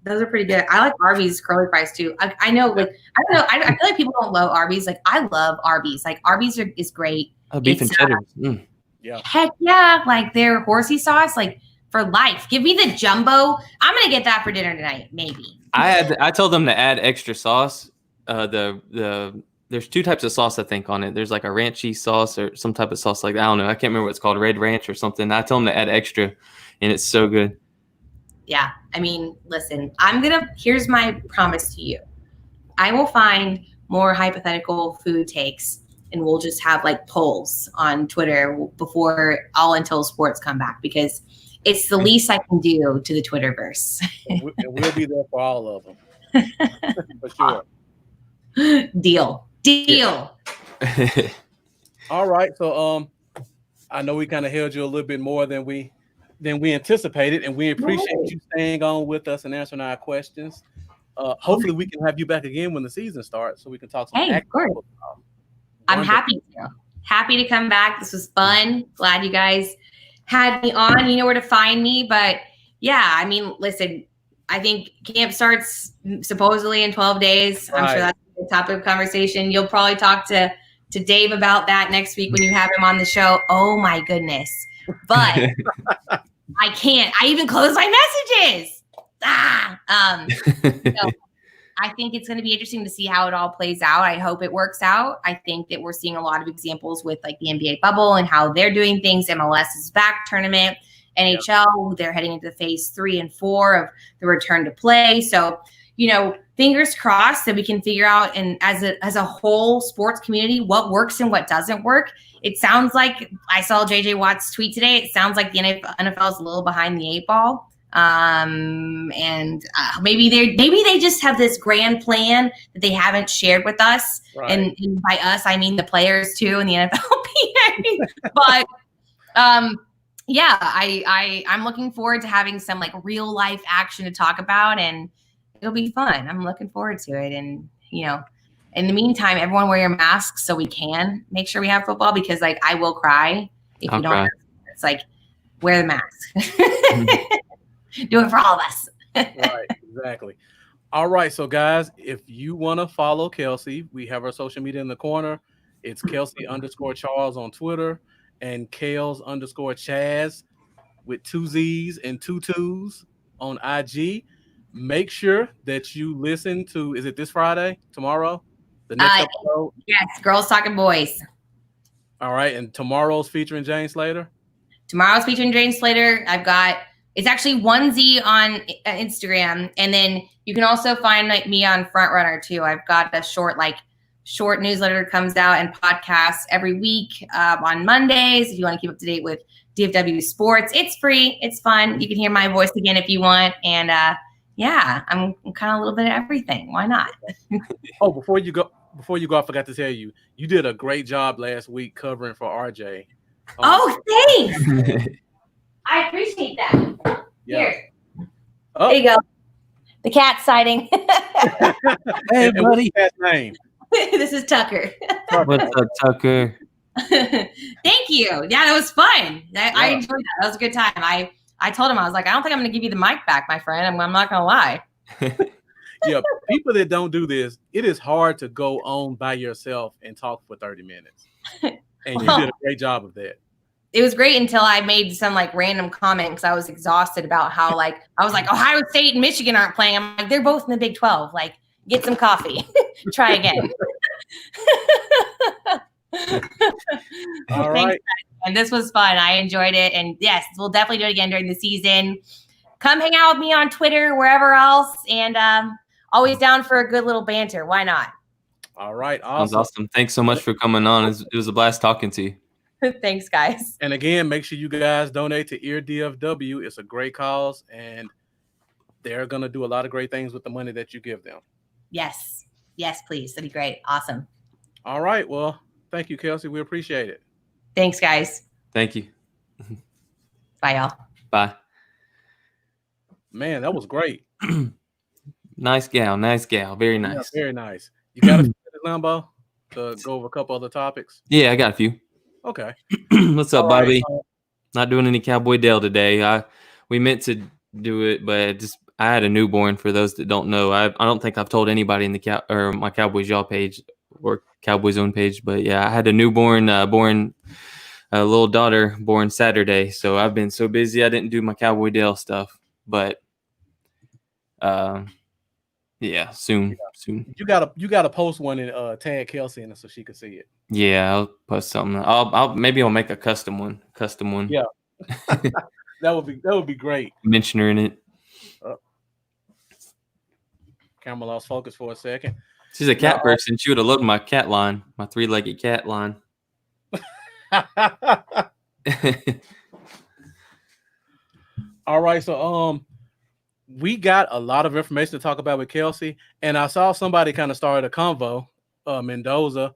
Those are pretty good. I like Arby's curly fries too. I know, like I don't know. I feel like people don't love Arby's. Like I love Arby's. Like Arby's is great. Beef and cheddar. Yeah. Heck yeah! Like their horsey sauce, like for life. Give me the jumbo. I'm gonna get that for dinner tonight. Maybe. I told them to add extra sauce. There's two types of sauce I think on it. There's like a ranchy sauce or some type of sauce like that. I don't know. I can't remember what it's called. Red Ranch or something. I told them to add extra, and it's so good. Yeah, I mean, listen, here's my promise to you. I will find more hypothetical food takes and we'll just have like polls on Twitter before all until sports come back because it's the least I can do to the Twitterverse. We'll be there for all of them. For sure. Deal. Yeah. All right. So I know we kind of held you a little bit more than we anticipated, and we appreciate you staying on with us and answering our questions. Hopefully we can have you back again when the season starts so we can talk some of course. I'm happy to come back. This was fun. Glad you guys had me on. You know where to find me. But yeah, I mean, listen, I think camp starts supposedly in 12 days. I'm sure that's a topic of conversation. You'll probably talk to Dave about that next week when you have him on the show. Oh my goodness. But I can't. I even close my messages. So I think it's going to be interesting to see how it all plays out. I hope it works out. I think that we're seeing a lot of examples with like the NBA bubble and how they're doing things. MLS is back tournament. NHL, they're heading into phase 3 and 4 of the return to play. So, fingers crossed that we can figure out, and as a whole sports community, what works and what doesn't work. It sounds like I saw JJ Watt's tweet today. It sounds like the NFL is a little behind the 8 ball. Maybe they just have this grand plan that they haven't shared with us. Right. And by us, I mean the players too and the NFLPA. But I'm looking forward to having some like real life action to talk about, and it'll be fun. I'm looking forward to it. And, in the meantime, everyone wear your masks so we can make sure we have football, because like I will cry if you don't. It's like, wear the mask. Do it for all of us. Right, exactly. All right, so guys, if you want to follow Kelsey, we have our social media in the corner. It's Kelsey_Charles on Twitter and Kales_Chaz with 2 Z's and 2 2's on IG. Make sure that you listen to, is it this Friday, tomorrow? The next episode? Yes, Girls Talking Boys. All right, and tomorrow's featuring Jane Slater? Tomorrow's featuring Jane Slater. It's actually 1Z on Instagram. And then you can also find me on Frontrunner too. I've got a short newsletter that comes out and podcasts every week on Mondays. If you want to keep up to date with DFW sports, it's free. It's fun. You can hear my voice again if you want. And I'm kind of a little bit of everything. Why not? Oh, before you go, I forgot to tell you, you did a great job last week covering for RJ. Thanks. I appreciate that. Yeah. Here. Oh. There you go. The cat sighting. Hey, buddy. What's his name? This is Tucker. What's up, Tucker? Thank you. Yeah, that was fun. I enjoyed that. That was a good time. I told him, I was like, I don't think I'm going to give you the mic back, my friend. I'm not going to lie. Yeah, people that don't do this, it is hard to go on by yourself and talk for 30 minutes. And you did a great job of that. It was great until I made some like random comment because I was exhausted about how I was like, Ohio State and Michigan aren't playing. I'm like, they're both in the Big 12. Like, get some coffee. Try again. All right. Thanks, and this was fun. I enjoyed it. And yes, we'll definitely do it again during the season. Come hang out with me on Twitter, wherever else. And always down for a good little banter. Why not? All right. Awesome. Thanks so much for coming on. It was a blast talking to you. Thanks, guys. And again, make sure you guys donate to Ear DFW. It's a great cause, and they're going to do a lot of great things with the money that you give them. Yes. Yes, please. That'd be great. Awesome. All right. Well, thank you, Kelsey. We appreciate it. Thanks, guys. Thank you. Bye, y'all. Bye. Man, that was great. Nice gal. Very nice. Yeah, very nice. You got a few minutes, Lambo, to go over a couple other topics? Yeah, I got a few. Okay. What's up, Bobby? Right. Not doing any Cowboy Dale today. We meant to do it, but I had a newborn. For those that don't know, I don't think I've told anybody in my Cowboys Y'all page or Cowboys Own page, but yeah, I had a newborn, born a little daughter, born Saturday. So I've been so busy I didn't do my Cowboy Dale stuff, but yeah, soon. You gotta post one and tag Kelsey in it so she can see it. Yeah, I'll post something. I'll make a custom one. Yeah, that would be great. Mention her in it. Camera lost focus for a second. She's a cat person. She would have loved my cat line, my 3-legged cat line. All right, so we got a lot of information to talk about with Kelsey, and I saw somebody kind of started a convo, Mendoza,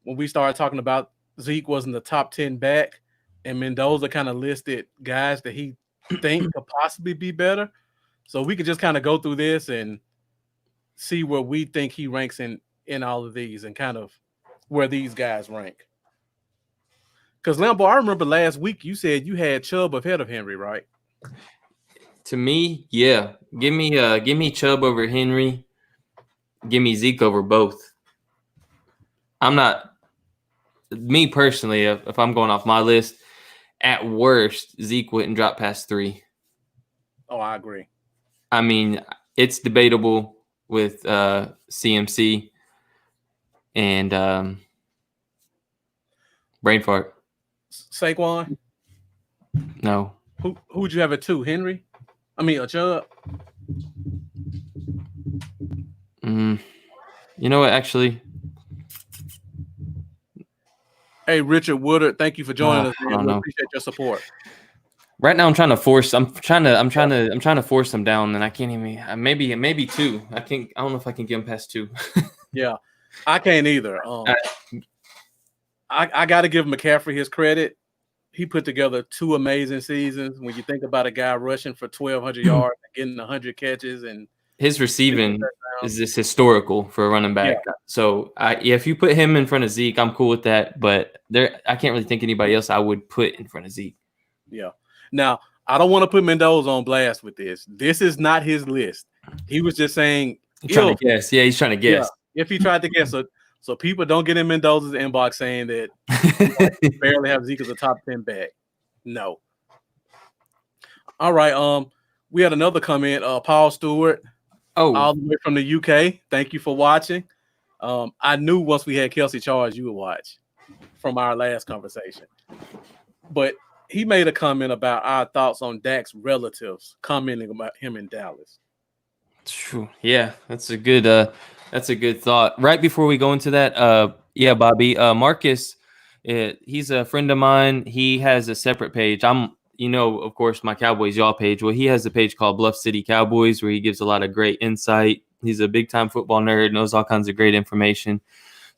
when we started talking about Zeke wasn't the top 10 back, and Mendoza kind of listed guys that he think could possibly be better. So we could just kind of go through this and see where we think he ranks in all of these and kind of where these guys rank. Because, Lambo, I remember last week you said you had Chubb ahead of Henry, right? To me, yeah. Give me Chubb over Henry. Give me Zeke over both. I'm not me personally. If I'm going off my list, at worst, Zeke wouldn't drop past 3. Oh, I agree. I mean, it's debatable with CMC and brain fart. Saquon. No. Who would you have at 2? Henry? I mean, Chubb. You know what? Actually, Hey, Richard Woodard, thank you for joining us. I Man. don't We know. appreciate your support. Right now, I'm trying to force them down, and I can't even. Maybe 2. I don't know if I can get them past 2. Yeah, I can't either. I got to give McCaffrey his credit. He put together 2 amazing seasons. When you think about a guy rushing for 1,200 yards, and getting 100 catches, and his receiving is just historical for a running back. Yeah. So if you put him in front of Zeke, I'm cool with that. But I can't really think anybody else I would put in front of Zeke. Yeah. Now, I don't want to put Mendoza on blast with this. This is not his list. He was just saying He's trying to guess. Yeah, he's trying to guess. Yeah, if he tried to guess. So people don't get in Mendoza's inbox saying that he barely have Zeke as a top 10 back. No. All right. We had another comment. Paul Stewart, all the way from the UK. Thank you for watching. I knew once we had Kelsey charged, you would watch from our last conversation. But he made a comment about our thoughts on Dak's relatives, commenting about him in Dallas. True. Yeah, that's a good thought. Right before we go into that, Bobby, Marcus, he's a friend of mine. He has a separate page. Of course, my Cowboys Y'all page. Well, he has a page called Bluff City Cowboys where he gives a lot of great insight. He's a big time football nerd, knows all kinds of great information.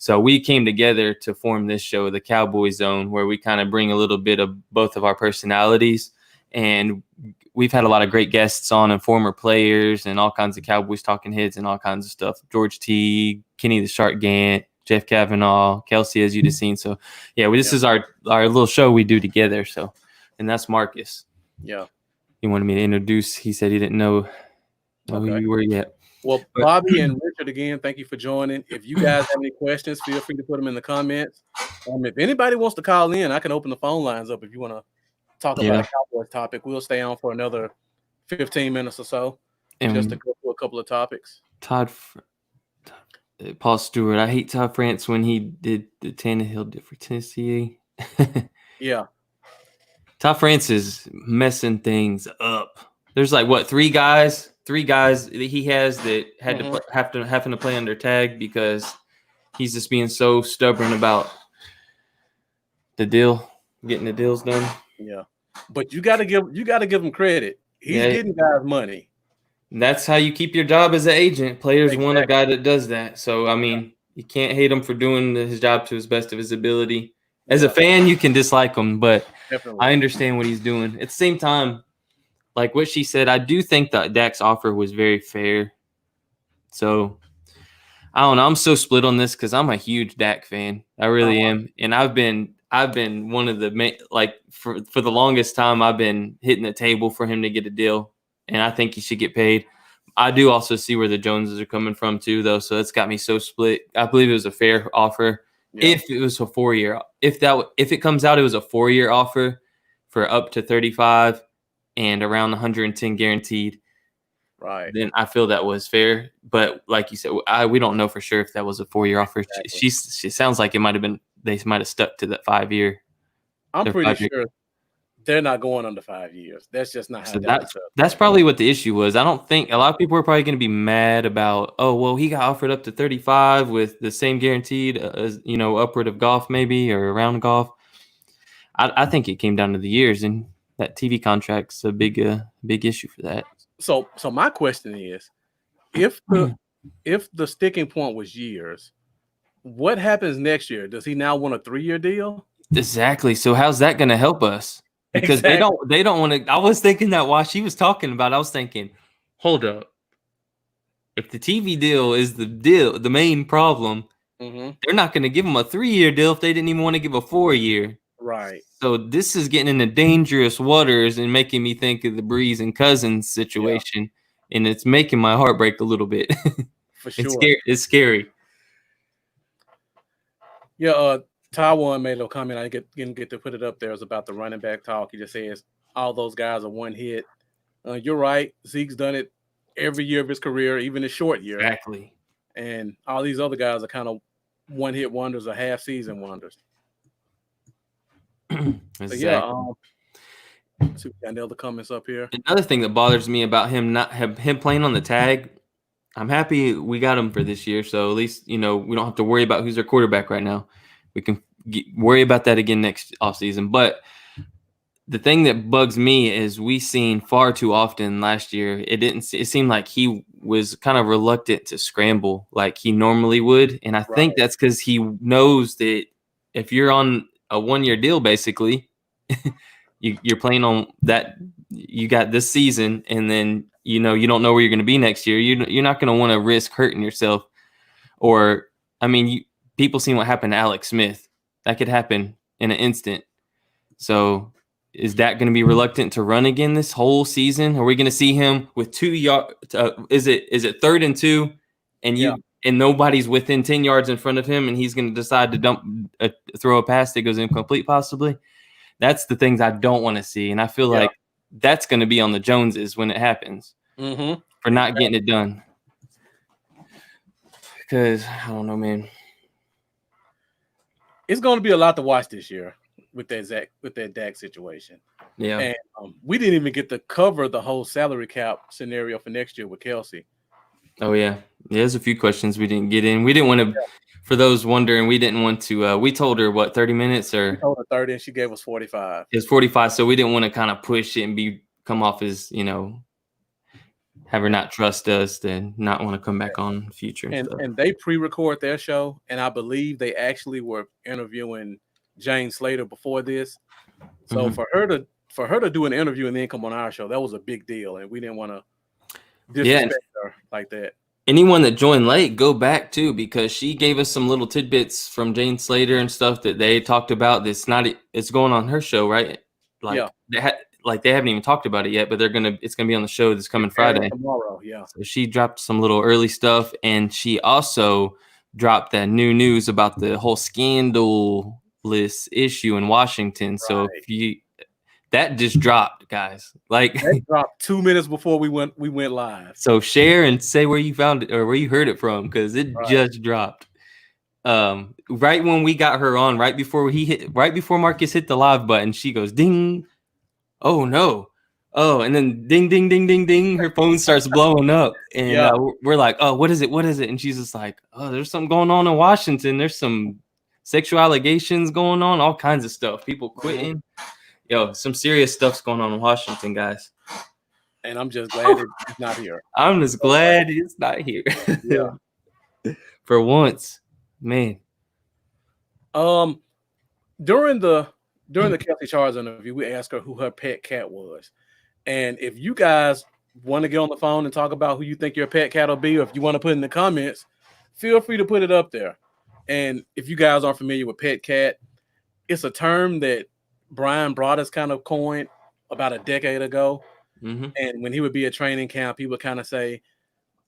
So we came together to form this show, the Cowboy Zone, where we kind of bring a little bit of both of our personalities. And we've had a lot of great guests on and former players and all kinds of Cowboys talking heads and all kinds of stuff. George T, Kenny the Shark Gant, Jeff Kavanaugh, Kelsey, as you've just seen. So, this is our little show we do together. So, and that's Marcus. Yeah. He wanted me to introduce. He said he didn't know who you were yet. Well, Bobby and Richard, again, thank you for joining. If you guys have any questions, feel free to put them in the comments. If anybody wants to call in, I can open the phone lines up if you want to talk about a Cowboys topic. We'll stay on for another 15 minutes or so just to go through a couple of topics. Paul Stewart. I hate Todd France when he did the Tannehill did for Tennessee. Yeah. Todd France is messing things up. There's like three guys that he has that had to having to play under tag because he's just being so stubborn about getting the deals done. Yeah, but you got to give him credit. He's getting guys money. That's how you keep your job as an agent. Players want a guy that does that. So I mean, you can't hate him for doing his job to his best of his ability. As a fan, you can dislike him, but definitely. I understand what he's doing. At the same time, like what she said, I do think that Dak's offer was very fair. So I don't know. I'm so split on this because I'm a huge Dak fan. I really am, and I've been one of the main, for the longest time. I've been hitting the table for him to get a deal, and I think he should get paid. I do also see where the Joneses are coming from too, though. So that's got me so split. I believe it was a fair offer. Yeah. If it was a 4-year, if it comes out, it was a 4-year offer for up to 35 and around 110 guaranteed. Right. Then I feel that was fair. But like you said, we don't know for sure if that was a 4-year offer. Exactly. She sounds like it might have been. They might have stuck to that 5-year. I'm pretty sure they're not going under 5 years. That's just not how that's probably what the issue was. I don't think a lot of people are probably going to be mad about, he got offered up to 35 with the same guaranteed, upward of golf maybe or around golf. I think it came down to the years, and that TV contract's a big issue for that. So my question is, if the sticking point was years, what happens next year? Does he now want a 3-year deal? Exactly. So how's that going to help us? Because they don't want to. I was thinking that while she was talking about it, I was thinking, hold up. If the TV deal is the main problem, they're not going to give him a 3-year deal if they didn't even want to give a 4-year. Right. So this is getting into dangerous waters and making me think of the Breeze and Cousins situation, and it's making my heart break a little bit. For sure. It's scary. Yeah, Taiwan made a comment. I didn't get to put it up there. It's about the running back talk. He just says all those guys are one hit. You're right. Zeke's done it every year of his career, even his short year. Exactly. And all these other guys are kind of one hit wonders or half season wonders. Exactly. So yeah. Let's see if we got any other comments up here. Another thing that bothers me about him him playing on the tag, I'm happy we got him for this year. So at least, we don't have to worry about who's our quarterback right now. We can worry about that again next offseason. But the thing that bugs me is we seen far too often last year. It seemed like he was kind of reluctant to scramble like he normally would. And I think that's because he knows that if you're on a 1-year deal, basically, you're playing on that. You got this season, and then you don't know where you're going to be next year. You're not going to want to risk hurting yourself. Or people seen what happened to Alex Smith. That could happen in an instant. So is that going to be reluctant to run again this whole season? Are we going to see him with 2 yards? Is it 3rd and 2, and nobody's within 10 yards in front of him, and he's going to decide to throw a pass that goes incomplete, possibly? That's the things I don't want to see, and I feel like that's going to be on the Joneses when it happens for not getting it done. Because I don't know, man. It's going to be a lot to watch this year with that Dak situation. Yeah, and we didn't even get to cover the whole salary cap scenario for next year with Kelsey. Oh yeah, there's a few questions we didn't get in. We didn't want to. Yeah. For those wondering, we didn't want to. We told her 30 minutes or. We told her 30, and she gave us 45. It's 45, so we didn't want to kind of push it and come off as have her not trust us, then not want to come back on in the future. And they pre-record their show, and I believe they actually were interviewing Jane Slater before this. So for her to do an interview and then come on our show, that was a big deal, and we didn't want to disrespect her like that. Anyone that joined late, go back too, because she gave us some little tidbits from Jane Slater and stuff that they talked about. It's going on her show, right? They haven't even talked about it yet, but it's gonna be on the show that's coming Friday tomorrow. Yeah. So she dropped some little early stuff, and she also dropped that new news about the whole scandalous issue in Washington. Right. So that just dropped, guys. That dropped 2 minutes before we went live. So share and say where you found it or where you heard it from, because it just dropped. Right when we got her on, right before Marcus hit the live button, she goes ding. Oh no. Oh, and then ding, ding, ding, ding, ding. Her phone starts blowing up, and we're like, "Oh, what is it? What is it?" And she's just like, "Oh, there's something going on in Washington. There's some sexual allegations going on, all kinds of stuff. People quitting." Yo, some serious stuff's going on in Washington, guys. And I'm just glad it's not here. I'm just glad it's not here. Yeah. For once, man. During the Kelsey Charles interview, we asked her who her pet cat was. And if you guys want to get on the phone and talk about who you think your pet cat will be, or if you want to put in the comments, feel free to put it up there. And if you guys aren't familiar with pet cat, it's a term that Brian Broaddus kind of coined about a decade ago. Mm-hmm. And when he would be at training camp, he would kind of say,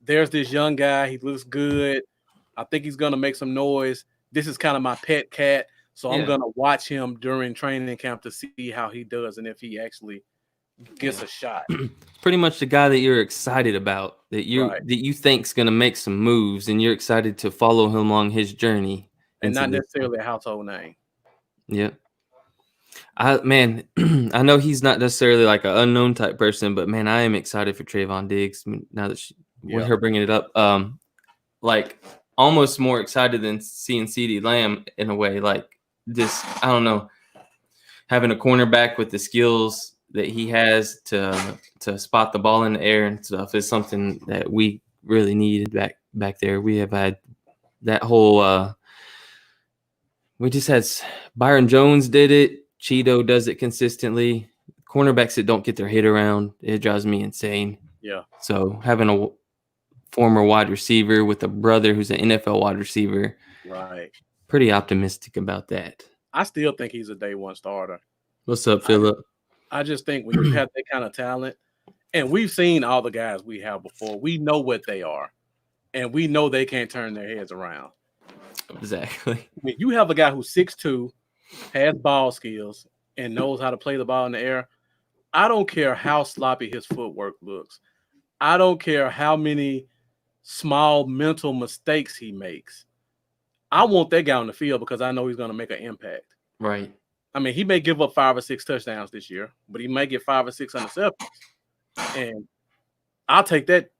there's this young guy. He looks good. I think he's going to make some noise. This is kind of my pet cat. So I'm going to watch him during training camp to see how he does and if he actually gets a shot. Pretty much the guy that you're excited about, that you think's going to make some moves, and you're excited to follow him along his journey. And not necessarily a household name. Yeah. I know he's not necessarily like an unknown type person, but man, I am excited for Trayvon Diggs now that with her bringing it up. Like almost more excited than seeing CeeDee Lamb in a way. Like this, I don't know, having a cornerback with the skills that he has to spot the ball in the air and stuff is something that we really needed back there. We have had that whole. We just had Byron Jones did it. Cheeto does it consistently. Cornerbacks that don't get their hit around, it drives me insane. Yeah. So having a former wide receiver with a brother who's an NFL wide receiver, right? Pretty optimistic about that. I still think he's a day one starter. What's up, Philip? I just think when you have that kind of talent, and we've seen all the guys we have before, we know what they are, and we know they can't turn their heads around. Exactly. When you have a guy who's 6'2", has ball skills, and knows how to play the ball in the air, I don't care how sloppy his footwork looks. I don't care how many small mental mistakes he makes. I want that guy on the field because I know he's going to make an impact. Right. I mean, he may give up 5 or 6 touchdowns this year, but he may get 5 or 6 interceptions. And I'll take that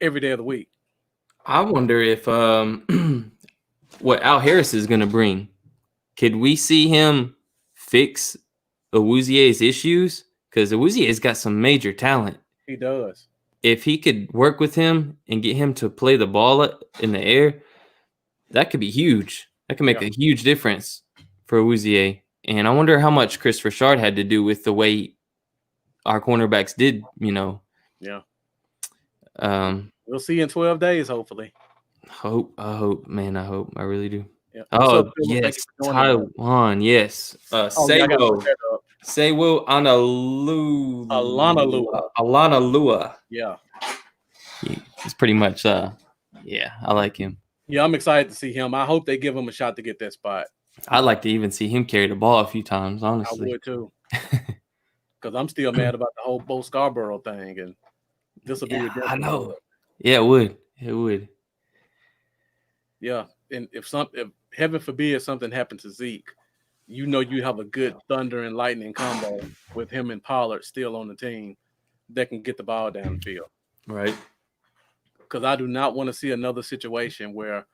every day of the week. I wonder if what Al Harris is going to bring. Could we see him fix Awuzie's issues? Because Awuzie's got some major talent. He does. If he could work with him and get him to play the ball in the air, that could be huge. That could make a huge difference for Awuzie. And I wonder how much Chris Richard had to do with the way our cornerbacks did, Yeah. We'll see in 12 days, hopefully. I hope. I really do. Yeah. Oh, yes. Taiwan, yes. Sewo Alana Lua. Yeah. He's pretty much, I like him. Yeah, I'm excited to see him. I hope they give him a shot to get that spot. I'd like to even see him carry the ball a few times, honestly. I would too. Because I'm still mad about the whole Bo Scarborough thing, and this will be ridiculous. I know. Yeah, it would. It would. Yeah, and if heaven forbid something happened to Zeke, you have a good thunder and lightning combo with him and Pollard still on the team that can get the ball down the field. Right. Because I do not want to see another situation where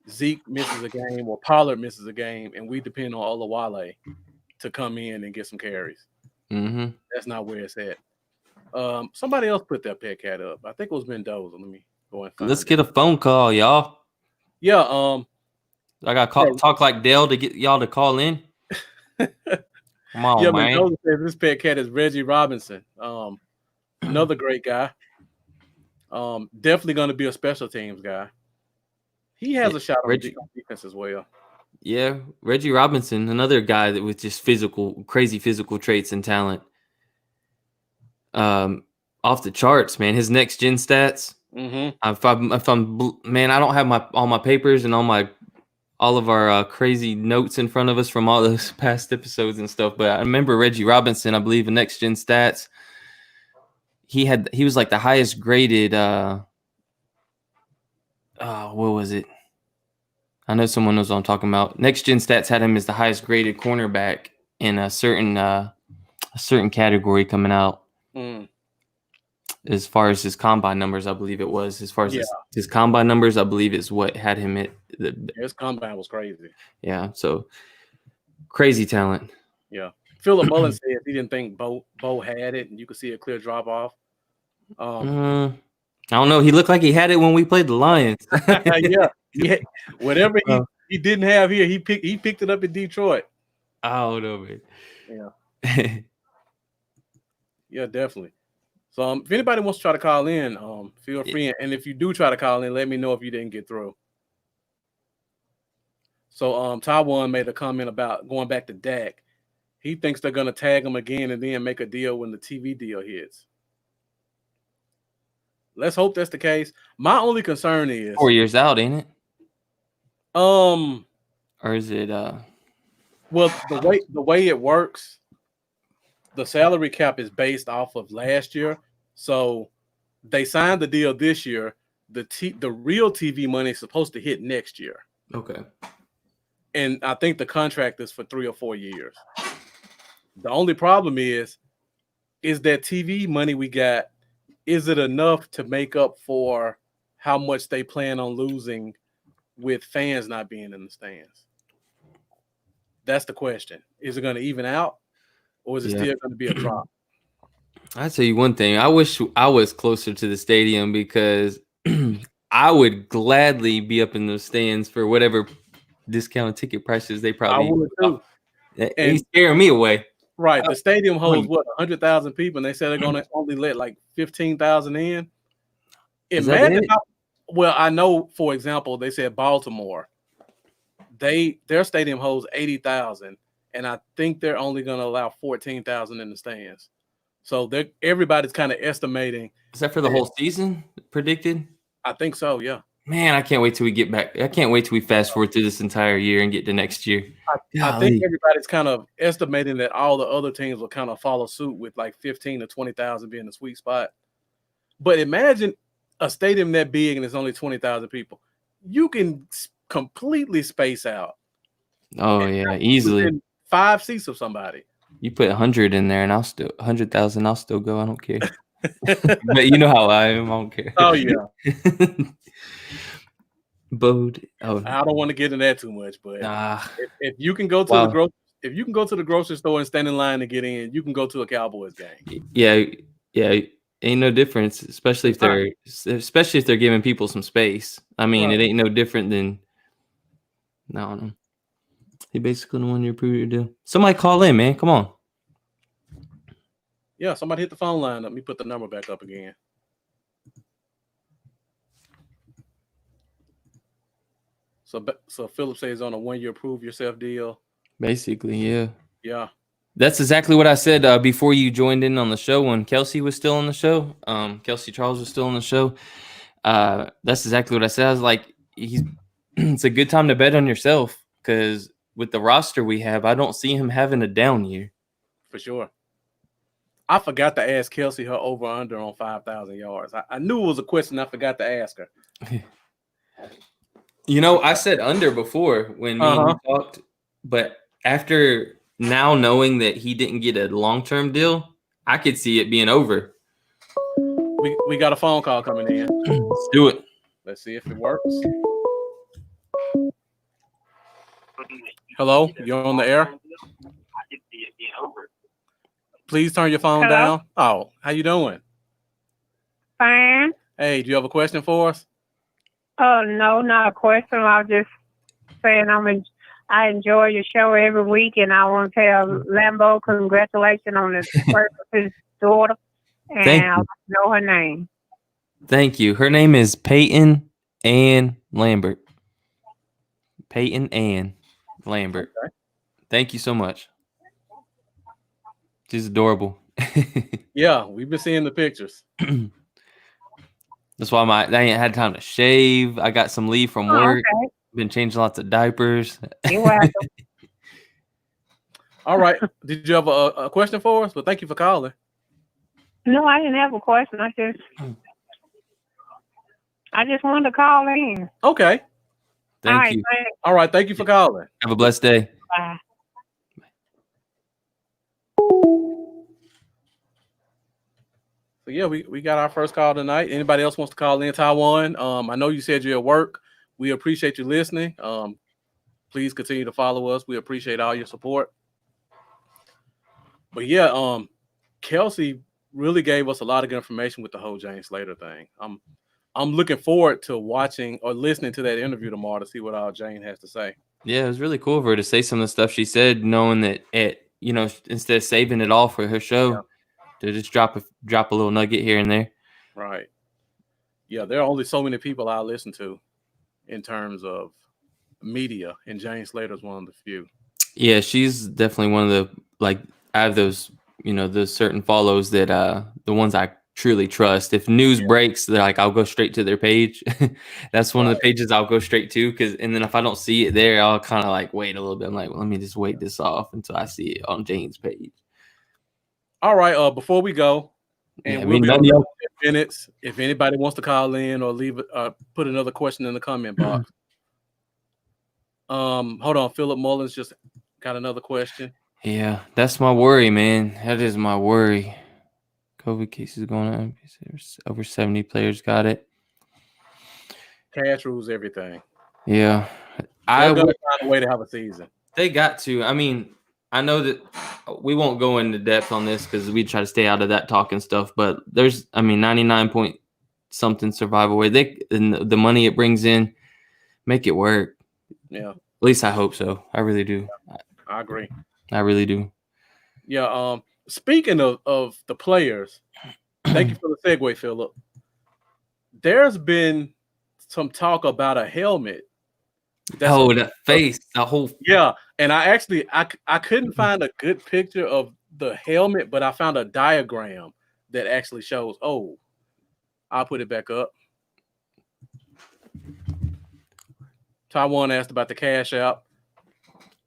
Zeke misses a game or Pollard misses a game, and we depend on Olawale to come in and get some carries. Mm-hmm. That's not where it's at. Somebody else put that pet cat up. I think it was Mendoza. Let me go and find Let's get a phone call, y'all. Yeah. I got talk like Dale to get y'all to call in. Come on, man. Mendoza says this pet cat is Reggie Robinson. Another great guy. Definitely going to be a special teams guy. He has a shot on defense as well. Yeah, Reggie Robinson, another guy that with just crazy physical traits and talent. Off the charts, man. His next gen stats. Mm-hmm. I don't have all my papers and all of our crazy notes in front of us from all those past episodes and stuff. But I remember Reggie Robinson, I believe in next gen stats. He was like the highest graded. What was it? I know someone knows what I'm talking about. Next Gen Stats had him as the highest graded cornerback in a certain category coming out. As far as his combine numbers, I believe it was. As far as his combine numbers, I believe is what had him at his combine was crazy. Yeah, so crazy talent. Yeah. Philip Mullen said he didn't think Bo had it, and you could see a clear drop off. I don't know. He looked like he had it when we played the Lions. Yeah. Whatever he didn't have here, he picked it up in Detroit. I don't know, man. Yeah. Yeah, definitely. So if anybody wants to try to call in, feel free. And if you do try to call in, let me know if you didn't get through. So Taiwan made a comment about going back to Dak. He thinks they're going to tag him again and then make a deal when the TV deal hits. Let's hope that's the case. My only concern is 4 years out, ain't it? Or is it? Well, the way it works, the salary cap is based off of last year. So they signed the deal this year. The real TV money is supposed to hit next year. Okay. And I think the contract is for 3 or 4 years. The only problem is that TV money we got, is it enough to make up for how much they plan on losing with fans not being in the stands? That's the question. Is it going to even out, or is it still going to be a drop? I'll tell you one thing. I wish I was closer to the stadium because I would gladly be up in the stands for whatever discounted ticket prices they probably. I would too. And he's scaring me away. Right. The stadium holds 100,000 people, and they said they're going to only let like 15,000 in. Imagine I know, for example, they said Baltimore. their stadium holds 80,000, and I think they're only going to allow 14,000 in the stands. So everybody's kind of estimating. Is that for the whole season predicted? I think so, yeah. Man, I can't wait till we get back. I can't wait till we fast forward through this entire year and get to next year. I think everybody's kind of estimating that all the other teams will kind of follow suit with like 15 to 20,000 being the sweet spot. But imagine a stadium that big and it's only 20,000 people. You can completely space out. Oh yeah, easily 5 seats of somebody. You put 100 in there, and 100,000. I'll still go. I don't care. But you know how I am. I don't care. Oh yeah. Bode. Oh, I don't want to get into that too much, but nah. if you can go to the grocery store and stand in line to get in, you can go to a Cowboys game. Yeah. Ain't no difference, especially if they're giving people some space. I mean, It ain't no different than. No. He basically the one you approve your deal. Somebody call in, man. Come on. Yeah, somebody hit the phone line. Let me put the number back up again. So Philip says on a 1-year prove yourself deal. Basically, yeah. Yeah. That's exactly what I said before you joined in on the show when Kelsey was still on the show. Kelsey Charles was still on the show. That's exactly what I said. I was like, it's a good time to bet on yourself because with the roster we have, I don't see him having a down year. For sure. I forgot to ask Kelsey her over-under on 5,000 yards. I knew it was a question I forgot to ask her. You know, I said under before when me and you talked, but after now knowing that he didn't get a long-term deal, I could see it being over. We got a phone call coming in. Let's do it. Let's see if it works. Hello, you're on the air. Please turn your phone down. Oh, how you doing? Fine. Hey, do you have a question for us? Oh, no, not a question. I was just saying I enjoy your show every week, and I want to tell Lambo congratulations on the birth of his daughter, and I want to know her name. Thank you. Her name is Peyton Ann Lambert. Peyton Ann Lambert. Okay. Thank you so much. She's adorable. Yeah, we've been seeing the pictures. That's why I ain't had time to shave. I got some leave from work. Okay. Been changing lots of diapers. You're welcome. All right. Did you have a question for us? Well, thank you for calling. No, I didn't have a question. I just wanted to call in. Okay. Thank you. Thanks. All right. Thank you for calling. Have a blessed day. Bye. So yeah, we got our first call tonight. Anybody else wants to call in, Taiwan? I know you said you're at work. We appreciate you listening. Please continue to follow us. We appreciate all your support. But yeah, Kelsey really gave us a lot of good information with the whole James Slater thing. I'm looking forward to watching or listening to that interview tomorrow to see what all Jane has to say. Yeah, it was really cool of her to say some of the stuff she said, knowing that instead of saving it all for her show, to just drop a little nugget here and there. Right. Yeah, there are only so many people I listen to in terms of media, and Jane Slater's one of the few. Yeah, she's definitely one of the, like, I have those, those certain follows that the ones I truly trust. If news breaks, they're like, I'll go straight to their page. That's one of the pages I'll go straight to, and then if I don't see it there, I'll kind of like wait a little bit. I'm like, well, let me just wait this off until I see it on Jane's page. All right, before we go, and we'll be on 10 minutes. If anybody wants to call in or leave put another question in the comment box. Hold on, Philip Mullins just got another question. Yeah, that's my worry, man. That is my worry. COVID cases going on. Over 70 players got it. Cash rules everything. Yeah. They're going to find a way to have a season. They got to. I mean, I know that we won't go into depth on this because we try to stay out of that talk and stuff, but there's, 99 point something survival rate. And the money it brings in, make it work. Yeah. At least I hope so. I really do. I agree. I really do. Yeah. Speaking of the players, thank you for the segue, Philip. There's been some talk about a helmet Oh, that face, the whole. Yeah, and I couldn't find a good picture of the helmet, but I found a diagram that actually shows. Oh, I'll put it back up. Taiwan asked about the Cash App.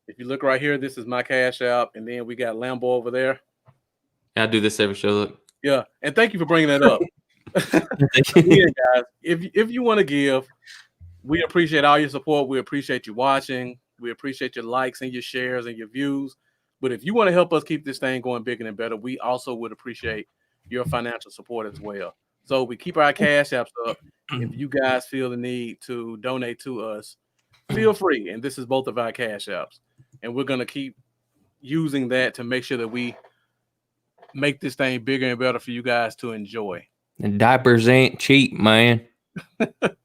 If you look right here, this is my Cash App, and then we got Lambo over there. I do this every show. Look. Yeah, and thank you for bringing that up. Again, guys, if you want to give, we appreciate all your support. We appreciate you watching. We appreciate your likes and your shares and your views. But if you want to help us keep this thing going bigger and better, we also would appreciate your financial support as well. So we keep our Cash Apps up. If you guys feel the need to donate to us, feel free. And this is both of our Cash Apps. And we're going to keep using that to make sure that we make this thing bigger and better for you guys to enjoy. And diapers ain't cheap, man. Let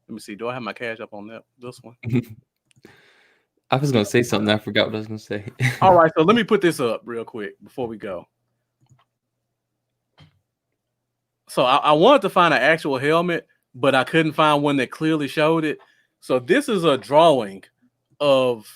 me see. Do I have my Cash App on this one? I was going to say something. I forgot what I was going to say. All right. So let me put this up real quick before we go. So I wanted to find an actual helmet, but I couldn't find one that clearly showed it. So this is a drawing of,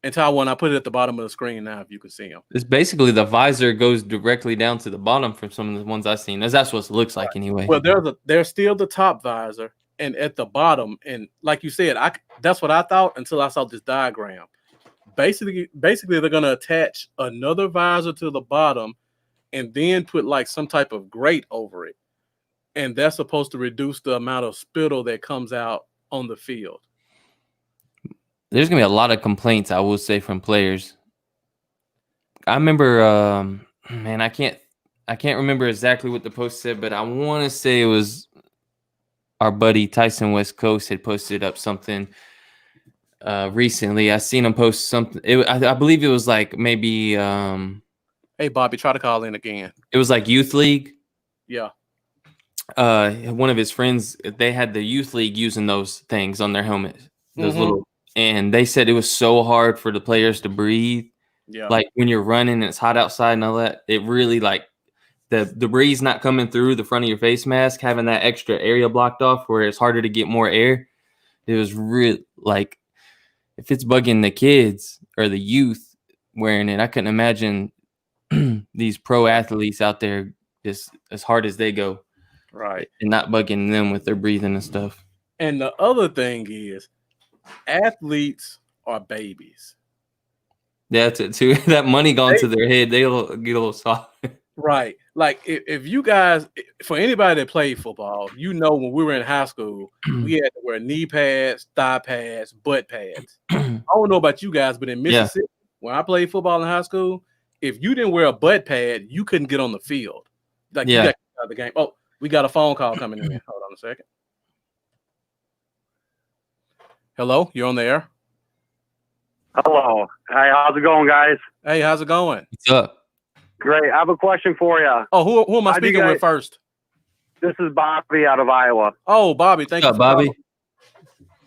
in Taiwan, I put it at the bottom of the screen now if you can see them. It's basically the visor goes directly down to the bottom from some of the ones I've seen. That's what it looks like anyway. Well, there's still the top visor, and at the bottom, and like you said, that's what I thought until I saw this diagram. Basically, they're gonna attach another visor to the bottom, and then put like some type of grate over it, and that's supposed to reduce the amount of spittle that comes out on the field. There's gonna be a lot of complaints, I will say, from players. I remember, man, I can't remember exactly what the post said, but I want to say it was our buddy Tyson West Coast had posted up something recently. I seen him post something. I believe it was like maybe. Hey, Bobby, try to call in again. It was like youth league. Yeah. One of his friends, they had the youth league using those things on their helmet, those little. And they said it was so hard for the players to breathe. Yeah. Like when you're running and it's hot outside and all that, it really like the breeze not coming through the front of your face mask, having that extra area blocked off where it's harder to get more air. It was real like if it's bugging the kids or the youth wearing it, I couldn't imagine these pro athletes out there just as hard as they go. Right. And not bugging them with their breathing and stuff. And the other thing is, athletes are babies. That's it too. That money gone to their head, they'll get a little soft. Right. Like if you guys, for anybody that played football, you know when we were in high school, we had to wear knee pads, thigh pads, butt pads. I don't know about you guys, but in Mississippi, when I played football in high school, if you didn't wear a butt pad, you couldn't get on the field. Like you got to get out of the game. Oh, we got a phone call coming in. Hold on a second. Hello, you're on the air. Hello. Hey, how's it going, guys? Hey, how's it going? What's up? Great. I have a question for you. Oh, who am I speaking with first? This is Bobby out of Iowa. Oh, Bobby, thank you. What's up, Bobby?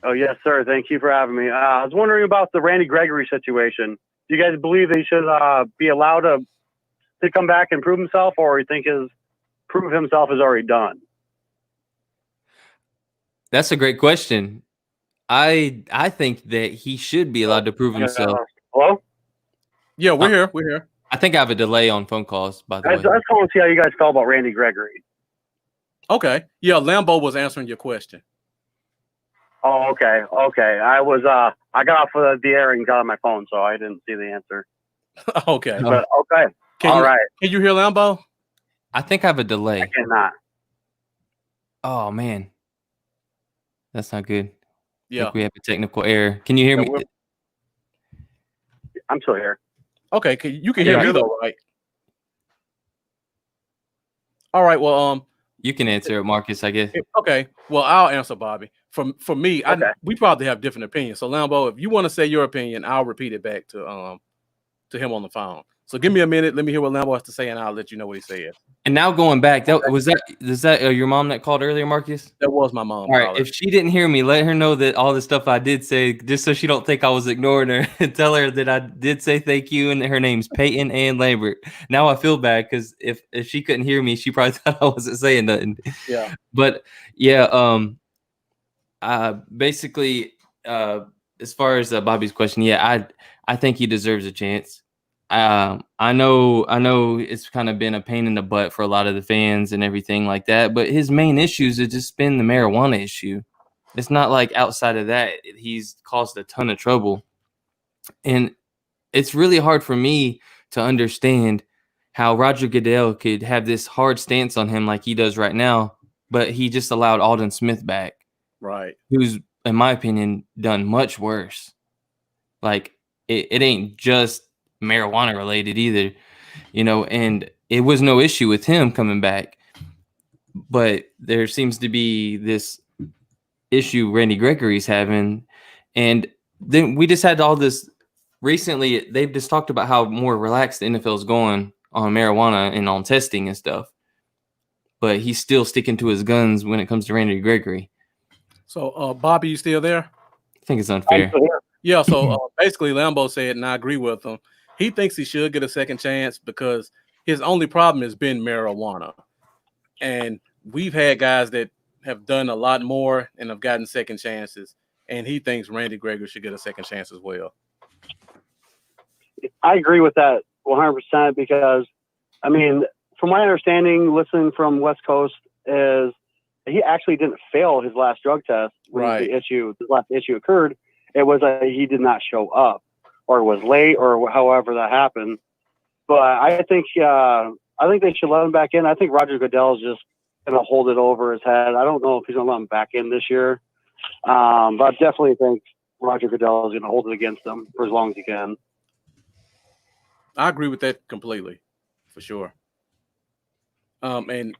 Oh, yes, sir. Thank you for having me. I was wondering about the Randy Gregory situation. Do you guys believe that he should be allowed to come back and prove himself, or you think his prove himself is already done? That's a great question. I think that he should be allowed to prove himself. Hello? Yeah, we're here. We're here. I think I have a delay on phone calls, by the way. I just want to see how you guys felt about Randy Gregory. Okay. Yeah, Lambo was answering your question. Oh, okay. Okay. I got off of the air and got on my phone, so I didn't see the answer. Okay. But okay. All right. Can you hear Lambo? I think I have a delay. I cannot. Oh, man. That's not good. Yeah. I think we have a technical error. Can you hear me? I'm still here. Okay. You can hear me though, right? All right. Well, you can answer it, Marcus, I guess. Okay. Well, I'll answer, Bobby. For me, we probably have different opinions. So, Lambo, if you want to say your opinion, I'll repeat it back to him on the phone. So give me a minute. Let me hear what Lambo has to say, and I'll let you know what he said. And now going back, is that your mom that called earlier, Marcus? That was my mom. All right. If she didn't hear me, let her know that all the stuff I did say, just so she don't think I was ignoring her, and tell her that I did say thank you, and her name's Peyton Ann Lambert. Now I feel bad because if she couldn't hear me, she probably thought I wasn't saying nothing. Yeah. But yeah, basically, as far as Bobby's question, yeah, I think he deserves a chance. I know it's kind of been a pain in the butt for a lot of the fans and everything like that, but his main issues have just been the marijuana issue. It's not like outside of that, he's caused a ton of trouble. And it's really hard for me to understand how Roger Goodell could have this hard stance on him like he does right now, but he just allowed Alden Smith back. Right. Who's, in my opinion, done much worse. Like, it ain't just marijuana related either, and it was no issue with him coming back. But there seems to be this issue Randy Gregory's having. And then we just had all this recently. They've just talked about how more relaxed the NFL is going on marijuana and on testing and stuff. But he's still sticking to his guns when it comes to Randy Gregory. So, Bobby, you still there? I think it's unfair. Yeah, so basically Lambo said, and I agree with him, he thinks he should get a second chance because his only problem has been marijuana. And we've had guys that have done a lot more and have gotten second chances, and he thinks Randy Gregory should get a second chance as well. I agree with that 100% because, I mean, from my understanding, listening from West Coast, is he actually didn't fail his last drug test when his last issue occurred. It was he did not show up or was late or however that happened. But I think they should let him back in. I think Roger Goodell is just going to hold it over his head. I don't know if he's going to let him back in this year. But I definitely think Roger Goodell is going to hold it against him for as long as he can. I agree with that completely, for sure. And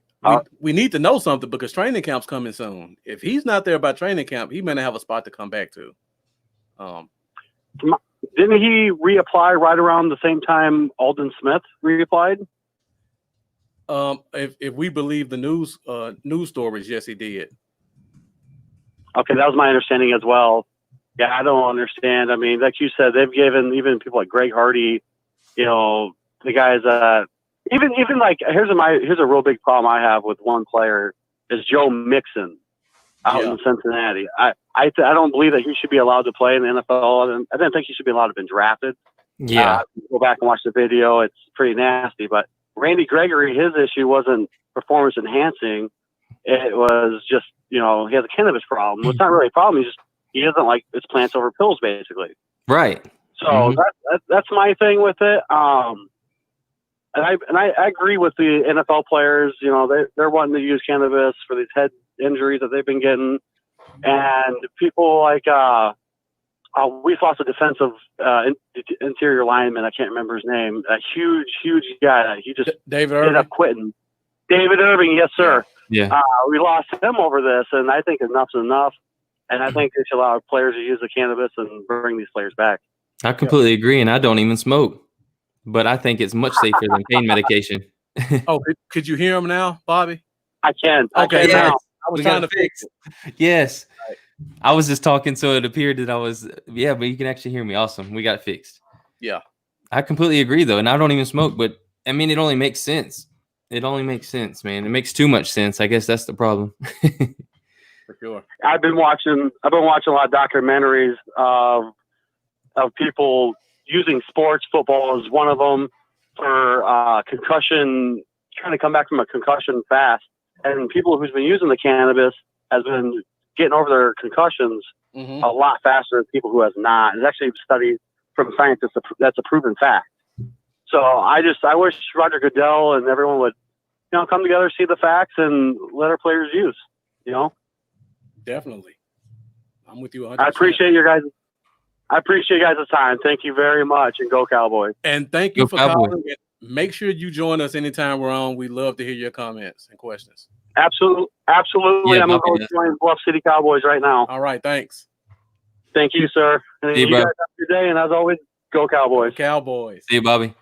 we need to know something because training camp's coming soon. If he's not there by training camp, he may not have a spot to come back to. Didn't he reapply right around the same time Alden Smith reapplied? If we believe the news stories, yes, he did. Okay, that was my understanding as well. Yeah, I don't understand. I mean, like you said, they've given even people like Greg Hardy, the guys even like here's a real big problem I have with one player is Joe Mixon out in Cincinnati. I don't believe that he should be allowed to play in the NFL, and I didn't think he should be allowed to have been drafted. Yeah, go back and watch the video; it's pretty nasty. But Randy Gregory, his issue wasn't performance enhancing; it was just he has a cannabis problem. Well, it's not really a problem. He doesn't like it's plants over pills, basically. Right. So that's my thing with it. And I agree with the NFL players. They're wanting to use cannabis for these head injuries that they've been getting, and people like we lost a defensive interior lineman. I can't remember his name. A huge guy. He just David ended up quitting. David Irving, yes sir. Yeah. We lost him over this, and I think enough's enough. And I think they should allow players to use the cannabis and bring these players back. I completely agree, and I don't even smoke, but I think it's much safer than pain medication. Oh, could you hear him now, Bobby? I can. Okay, now. I was trying to fix it. Yes. Right. I was just talking, so it appeared that I was, but you can actually hear me. Awesome. We got it fixed. Yeah. I completely agree, though, and I don't even smoke, but, I mean, it only makes sense. It only makes sense, man. It makes too much sense. I guess that's the problem. For sure. I've been watching a lot of documentaries of people using sports. Football is one of them for concussion, trying to come back from a concussion fast. And people who's been using the cannabis has been getting over their concussions a lot faster than people who has not. It's actually studied from scientists that's a proven fact. So I wish Roger Goodell and everyone would, come together, see the facts, and let our players use. Definitely, I'm with you 100%. I appreciate you guys' time. Thank you very much, and go Cowboys! And thank you for calling. Make sure you join us anytime we're on. We love to hear your comments and questions. Absolutely. Yeah, I'm going to go join Bluff City Cowboys right now. All right, thanks. Thank you, sir. And you guys have a good day, and as always, go Cowboys! Cowboys. See you, Bobby.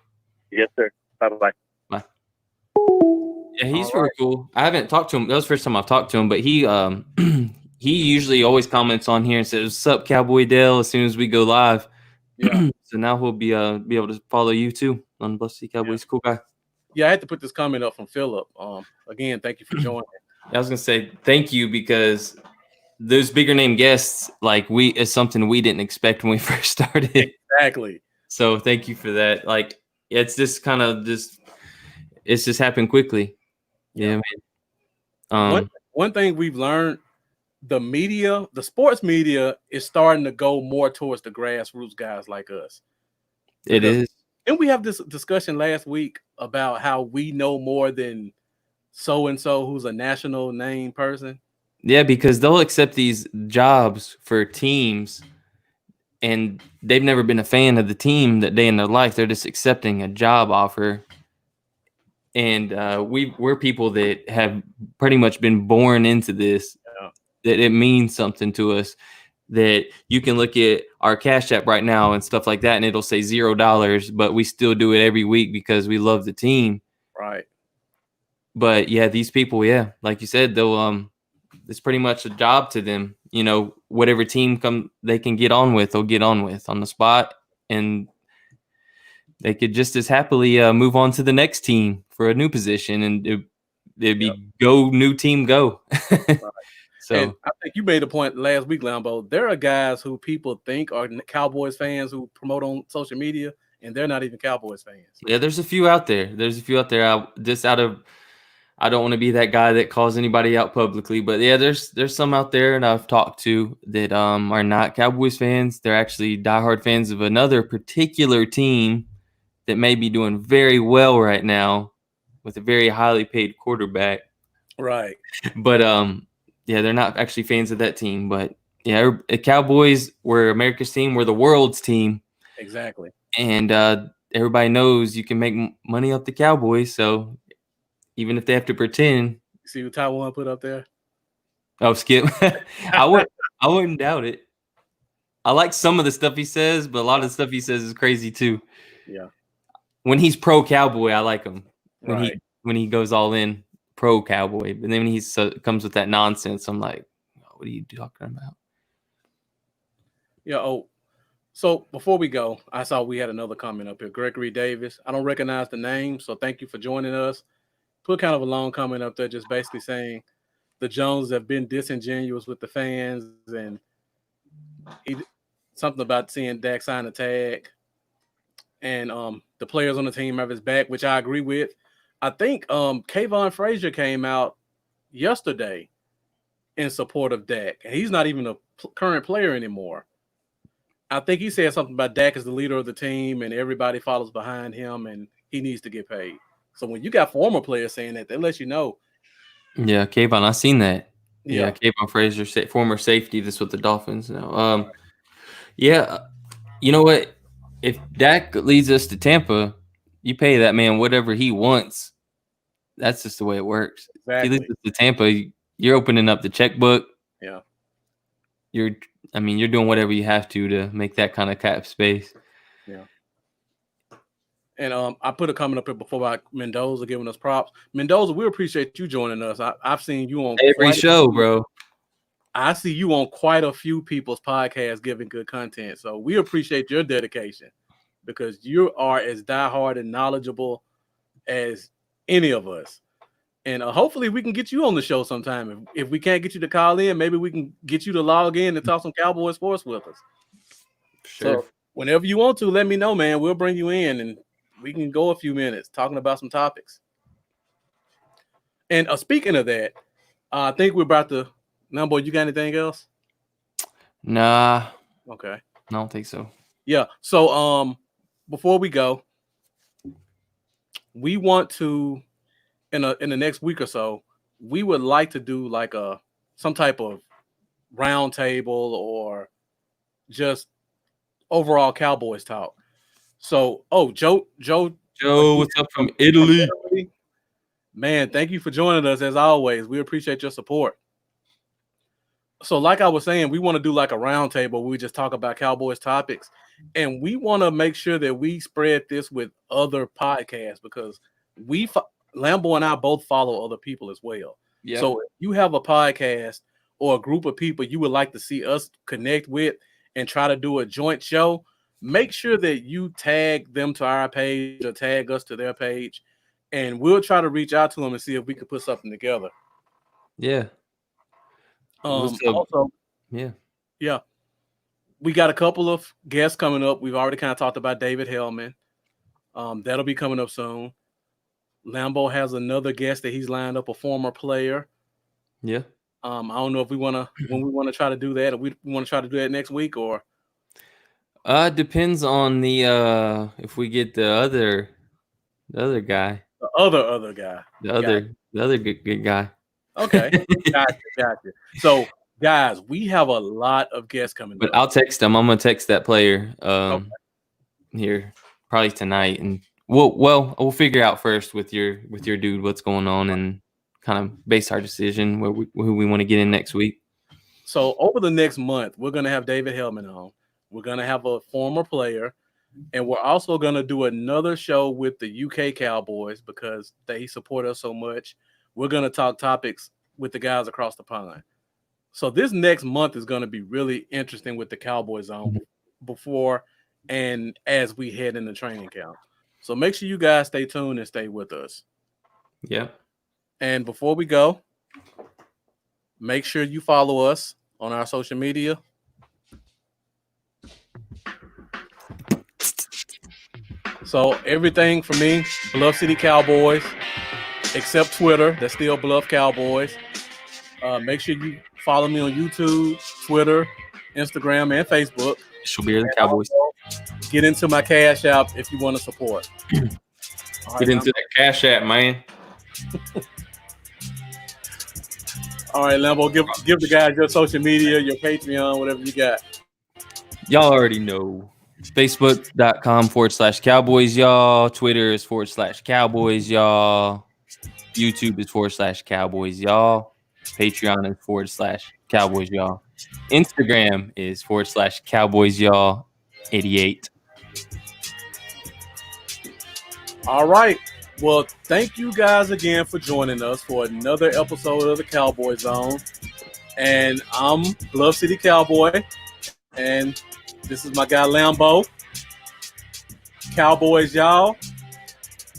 Yes, sir. Bye. Bye. Yeah, he's really cool. I haven't talked to him. That was the first time I've talked to him, but he he usually always comments on here and says, "What's up, Cowboy Dale?" as soon as we go live. Yeah. So now he'll be able to follow you too on Bluff City Cowboys. Cool guy. Yeah, I had to put this comment up from Philip. Again, thank you for joining. I was gonna say thank you because those bigger name guests, like is something we didn't expect when we first started. Exactly. So thank you for that. Like it's just kind of it's just happened quickly. Yeah, man. One thing we've learned, the sports media is starting to go more towards the grassroots guys like us. It is. And we have this discussion last week about how we know more than so-and-so who's a national name person. Yeah, because they'll accept these jobs for teams and they've never been a fan of the team that day in their life. They're just accepting a job offer. And we're people that have pretty much been born into this, that it means something to us, that you can look at our Cash App right now and stuff like that, and it'll say $0, but we still do it every week because we love the team. Right. But yeah, these people, yeah, like you said, they'll it's pretty much a job to them. You know, whatever team they can get on with, they'll get on with on the spot, and they could just as happily move on to the next team for a new position, and it'd be go new team go. Right. So and I think you made a point last week, Lambo. There are guys who people think are Cowboys fans who promote on social media, and they're not even Cowboys fans. Yeah, there's a few out there. I don't want to be that guy that calls anybody out publicly, but yeah, there's some out there, and I've talked to that are not Cowboys fans. They're actually diehard fans of another particular team that may be doing very well right now with a very highly paid quarterback. Right. But yeah, they're not actually fans of that team. But yeah, Cowboys were America's team. We're the world's team. Exactly. And everybody knows you can make money off the Cowboys. So even if they have to pretend. See what Taiwan put up there? Oh, Skip. I wouldn't doubt it. I like some of the stuff he says, but a lot of the stuff he says is crazy too. Yeah. When he's pro Cowboy, I like him. When he goes all in pro Cowboy, but then when he comes with that nonsense, I'm like, what are you talking about? Yeah. Oh, so before we go, I saw we had another comment up here. Gregory Davis. I don't recognize the name, so thank you for joining us. Put kind of a long comment up there, just basically saying the Joneses have been disingenuous with the fans, and something about seeing Dak sign a tag, and the players on the team have his back, which I agree with. I think Kayvon Frazier came out yesterday in support of Dak, and he's not even a current player anymore. I think he said something about Dak as the leader of the team, and everybody follows behind him, and he needs to get paid. So when you got former players saying that let you know. Yeah, Kayvon, I seen that. Yeah, Kayvon Frazier, former safety, that's with the Dolphins now. Yeah, you know what? If Dak leads us to Tampa, you pay that man whatever he wants. That's just the way it works. Exactly. If he leads us to Tampa, you're opening up the checkbook. Yeah. You're doing whatever you have to make that kind of cap space. Yeah. And I put a comment up here before about Mendoza giving us props. Mendoza, we appreciate you joining us. I've seen you on every show, bro. I see you on quite a few people's podcasts giving good content. So we appreciate your dedication because you are as diehard and knowledgeable as any of us. And hopefully we can get you on the show sometime. If we can't get you to call in, maybe we can get you to log in and talk some Cowboy sports with us. Sure. So whenever you want to, let me know, man. We'll bring you in and we can go a few minutes talking about some topics. And speaking of that, I think we're about to. Numbo, you got anything else? Nah. Okay. I don't think so. Yeah. So before we go, we want to in the next week or so, we would like to do like some type of round table or just overall Cowboys talk. So, Joe, what's up from Italy? Man, thank you for joining us as always. We appreciate your support. So, like I was saying, we want to do like a round table where we just talk about Cowboys topics, and we want to make sure that we spread this with other podcasts because Lambo and I both follow other people as well. Yep. So, if you have a podcast or a group of people you would like to see us connect with and try to do a joint show, make sure that you tag them to our page or tag us to their page, and we'll try to reach out to them and see if we can put something together. Yeah. Also, yeah. We got a couple of guests coming up. We've already kind of talked about David Hellman. That'll be coming up soon. Lambo has another guest that he's lined up, a former player. Yeah. I don't know if when we want to try to do that, if we want to try to do that next week or. Depends on the if we get the other guy. The other guy. The other good guy. Okay. Gotcha. So, guys, we have a lot of guests coming But up. I'll text him. I'm gonna text that player here probably tonight, and we'll figure out first with your dude what's going on and kind of base our decision who we want to get in next week. So over the next month, we're gonna have David Hellman on. We're gonna have a former player, and we're also gonna do another show with the UK Cowboys because they support us so much. We're gonna talk topics with the guys across the pond. So this next month is going to be really interesting with the Cowboys on before and as we head into training camp. So make sure you guys stay tuned and stay with us. Yeah. And before we go, make sure you follow us on our social media. So everything for me, Bluff City Cowboys, except Twitter, that's still Bluff Cowboys. Make sure you follow me on YouTube, Twitter, Instagram, and Facebook. She'll be the Cowboys. Get into my Cash App if you want to support. Get into that Cash App, man. All right, Lambo, give the guys your social media, your Patreon, whatever you got. Y'all already know. Facebook.com/Cowboys, y'all. Twitter is /Cowboys, y'all. YouTube is /Cowboys, y'all. Patreon is /Cowboys, y'all. Instagram is /Cowboys, y'all. 88. All right. Well, thank you guys again for joining us for another episode of the Cowboy Zone. And I'm Bluff City Cowboy. And this is my guy Lambo. Cowboys, y'all.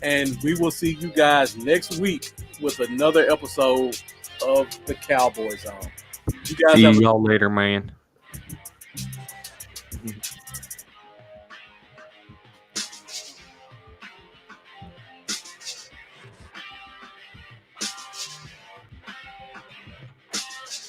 And we will see you guys next week with another episode of the Cowboy Zone. You guys see y'all later, man.